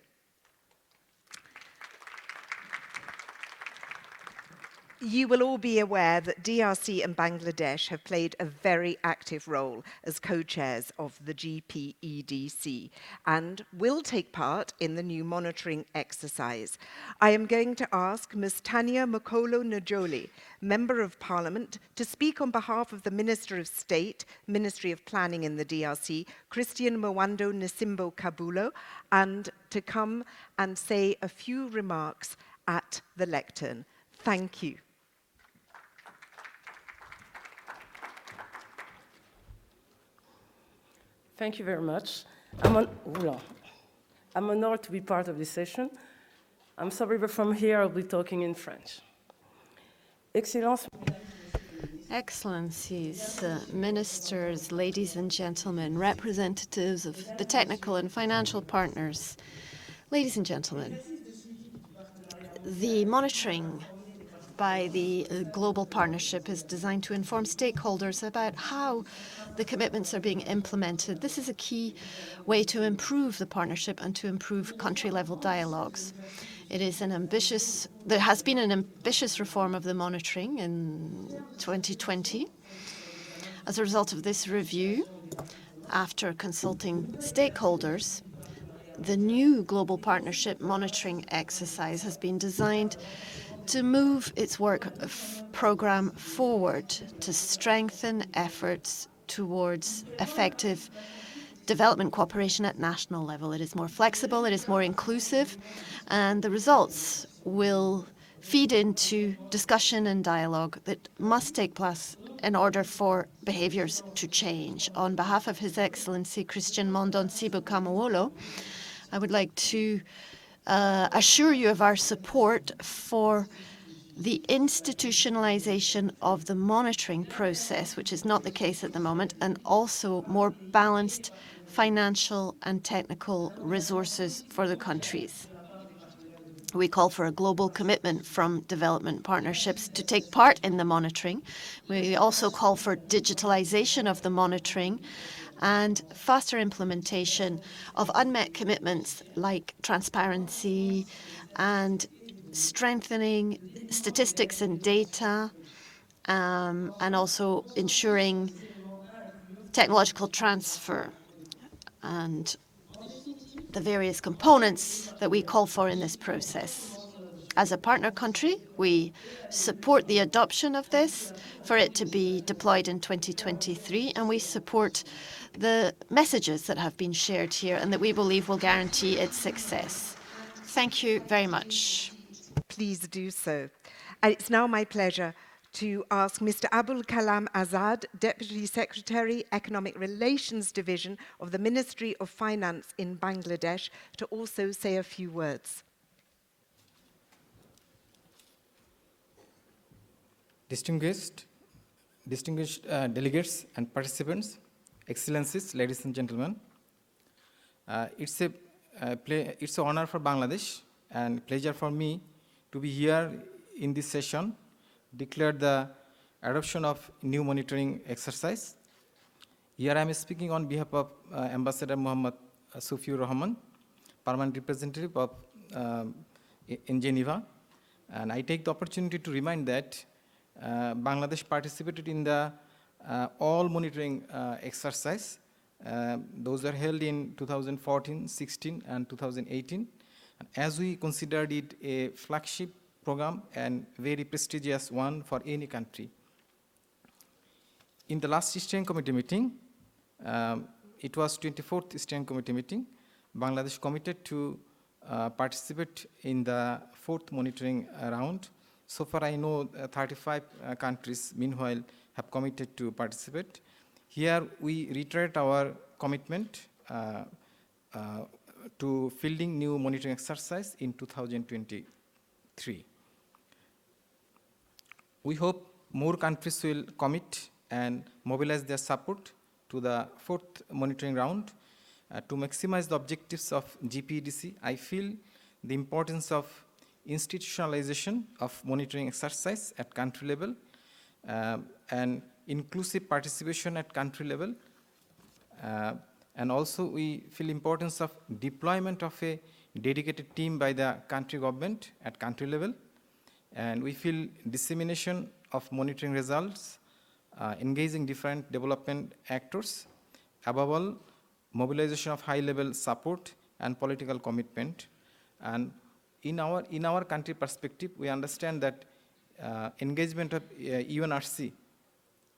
You will all be aware that DRC and Bangladesh have played a very active role as co-chairs of the GPEDC and will take part in the new monitoring exercise. I am going to ask Ms. Tanya Mokolo Njoli, Member of Parliament, to speak on behalf of the Minister of State, Ministry of Planning in the DRC, Christian Mwando Nsimbo Kabulo, and to come and say a few remarks at the lectern. Thank you. Thank you very much. I'm honored to be part of this session. I'm sorry, but from here I'll be talking in French. Excellencies, ministers, ladies and gentlemen, representatives of the technical and financial partners, ladies and gentlemen, the monitoring by the Global Partnership is designed to inform stakeholders about how the commitments are being implemented. This is a key way to improve the partnership and to improve country-level dialogues. It is there has been an ambitious reform of the monitoring in 2020. As a result of this review, after consulting stakeholders, the new Global Partnership monitoring exercise has been designed to move its work program forward, to strengthen efforts towards effective development cooperation at national level. It is more flexible, it is more inclusive, and the results will feed into discussion and dialogue that must take place in order for behaviors to change. On behalf of His Excellency Christian Mwando Nsimbo Kabulo, I would like to assure you of our support for the institutionalization of the monitoring process, which is not the case at the moment, and also more balanced financial and technical resources for the countries. We call for a global commitment from development partnerships to take part in the monitoring. We also call for digitalization of the monitoring and faster implementation of unmet commitments like transparency and strengthening statistics and data, and also ensuring technological transfer and the various components that we call for in this process. As a partner country, we support the adoption of this for it to be deployed in 2023, and we support the messages that have been shared here and that we believe will guarantee its success. Thank you very much. Please do so. And it's now my pleasure to ask Mr. Abul Kalam Azad, Deputy Secretary, Economic Relations Division of the Ministry of Finance in Bangladesh, to also say a few words. Distinguished delegates and participants, Excellencies, ladies and gentlemen, it's an honor for Bangladesh and pleasure for me to be here in this session, declare the adoption of new monitoring exercise. Here I am speaking on behalf of Ambassador Muhammad Sufiur Rahman, Permanent Representative of in Geneva, and I take the opportunity to remind that Bangladesh participated in the all monitoring exercise. Those are held in 2014, 16, and 2018. And as we considered it a flagship program and very prestigious one for any country. In the last Steering Committee meeting, it was 24th Steering Committee meeting, Bangladesh committed to participate in the 4th monitoring round. So far I know 35 countries meanwhile have committed to participate. Here we reiterate our commitment to fielding new monitoring exercise in 2023. We hope more countries will commit and mobilize their support to the 4th monitoring round. To maximize the objectives of GPEDC, I feel the importance of institutionalization of monitoring exercise at country level and inclusive participation at country level. And also we feel importance of deployment of a dedicated team by the country government at country level. And we feel dissemination of monitoring results, engaging different development actors, above all, mobilization of high-level support and political commitment. And in our country perspective, we understand that engagement of UNRC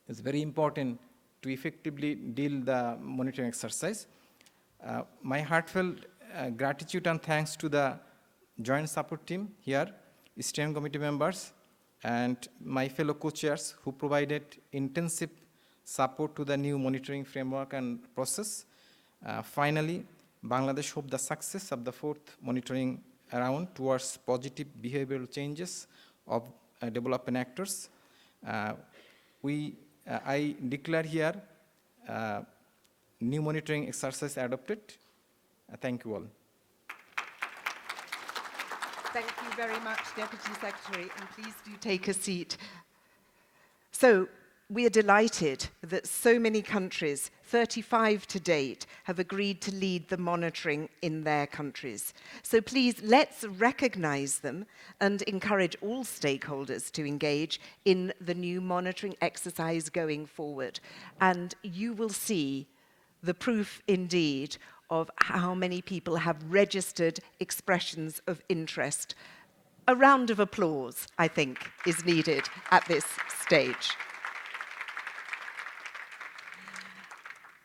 is very important to effectively deal the monitoring exercise. My heartfelt gratitude and thanks to the joint support team here, steering committee members, and my fellow co-chairs who provided intensive support to the new monitoring framework and process. Finally, Bangladesh hopes the success of the fourth monitoring round towards positive behavioral changes of development actors. I declare here new monitoring exercise adopted. Thank you all. Thank you very much, Deputy Secretary, and please do take a seat. So, we are delighted that so many countries, 35 to date, have agreed to lead the monitoring in their countries. So please, let's recognize them and encourage all stakeholders to engage in the new monitoring exercise going forward. And you will see the proof indeed of how many people have registered expressions of interest. A round of applause, I think, is needed at this stage.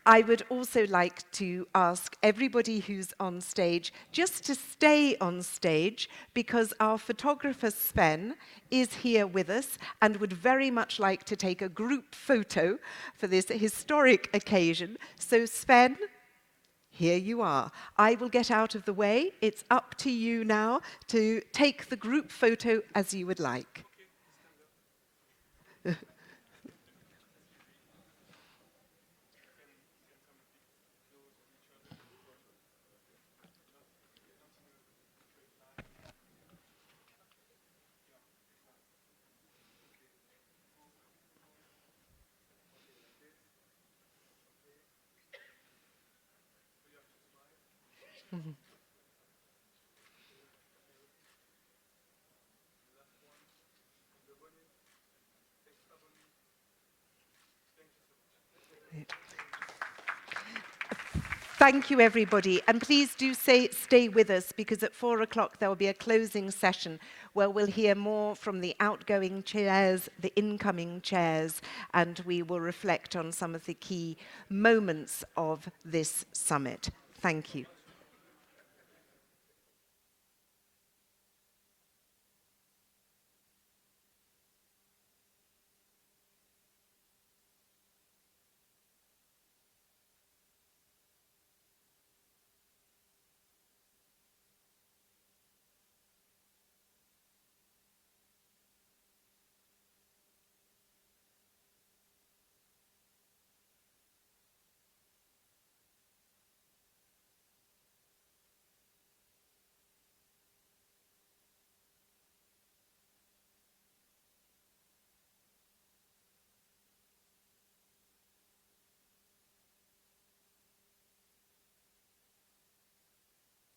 I would also like to ask everybody who's on stage just to stay on stage, because our photographer Sven is here with us and would very much like to take a group photo for this historic occasion. So Sven, here you are. I will get out of the way. It's up to you now to take the group photo as you would like. Thank you, everybody. And please do stay with us, because at 4 o'clock there will be a closing session where we'll hear more from the outgoing chairs, the incoming chairs, and we will reflect on some of the key moments of this summit. Thank you.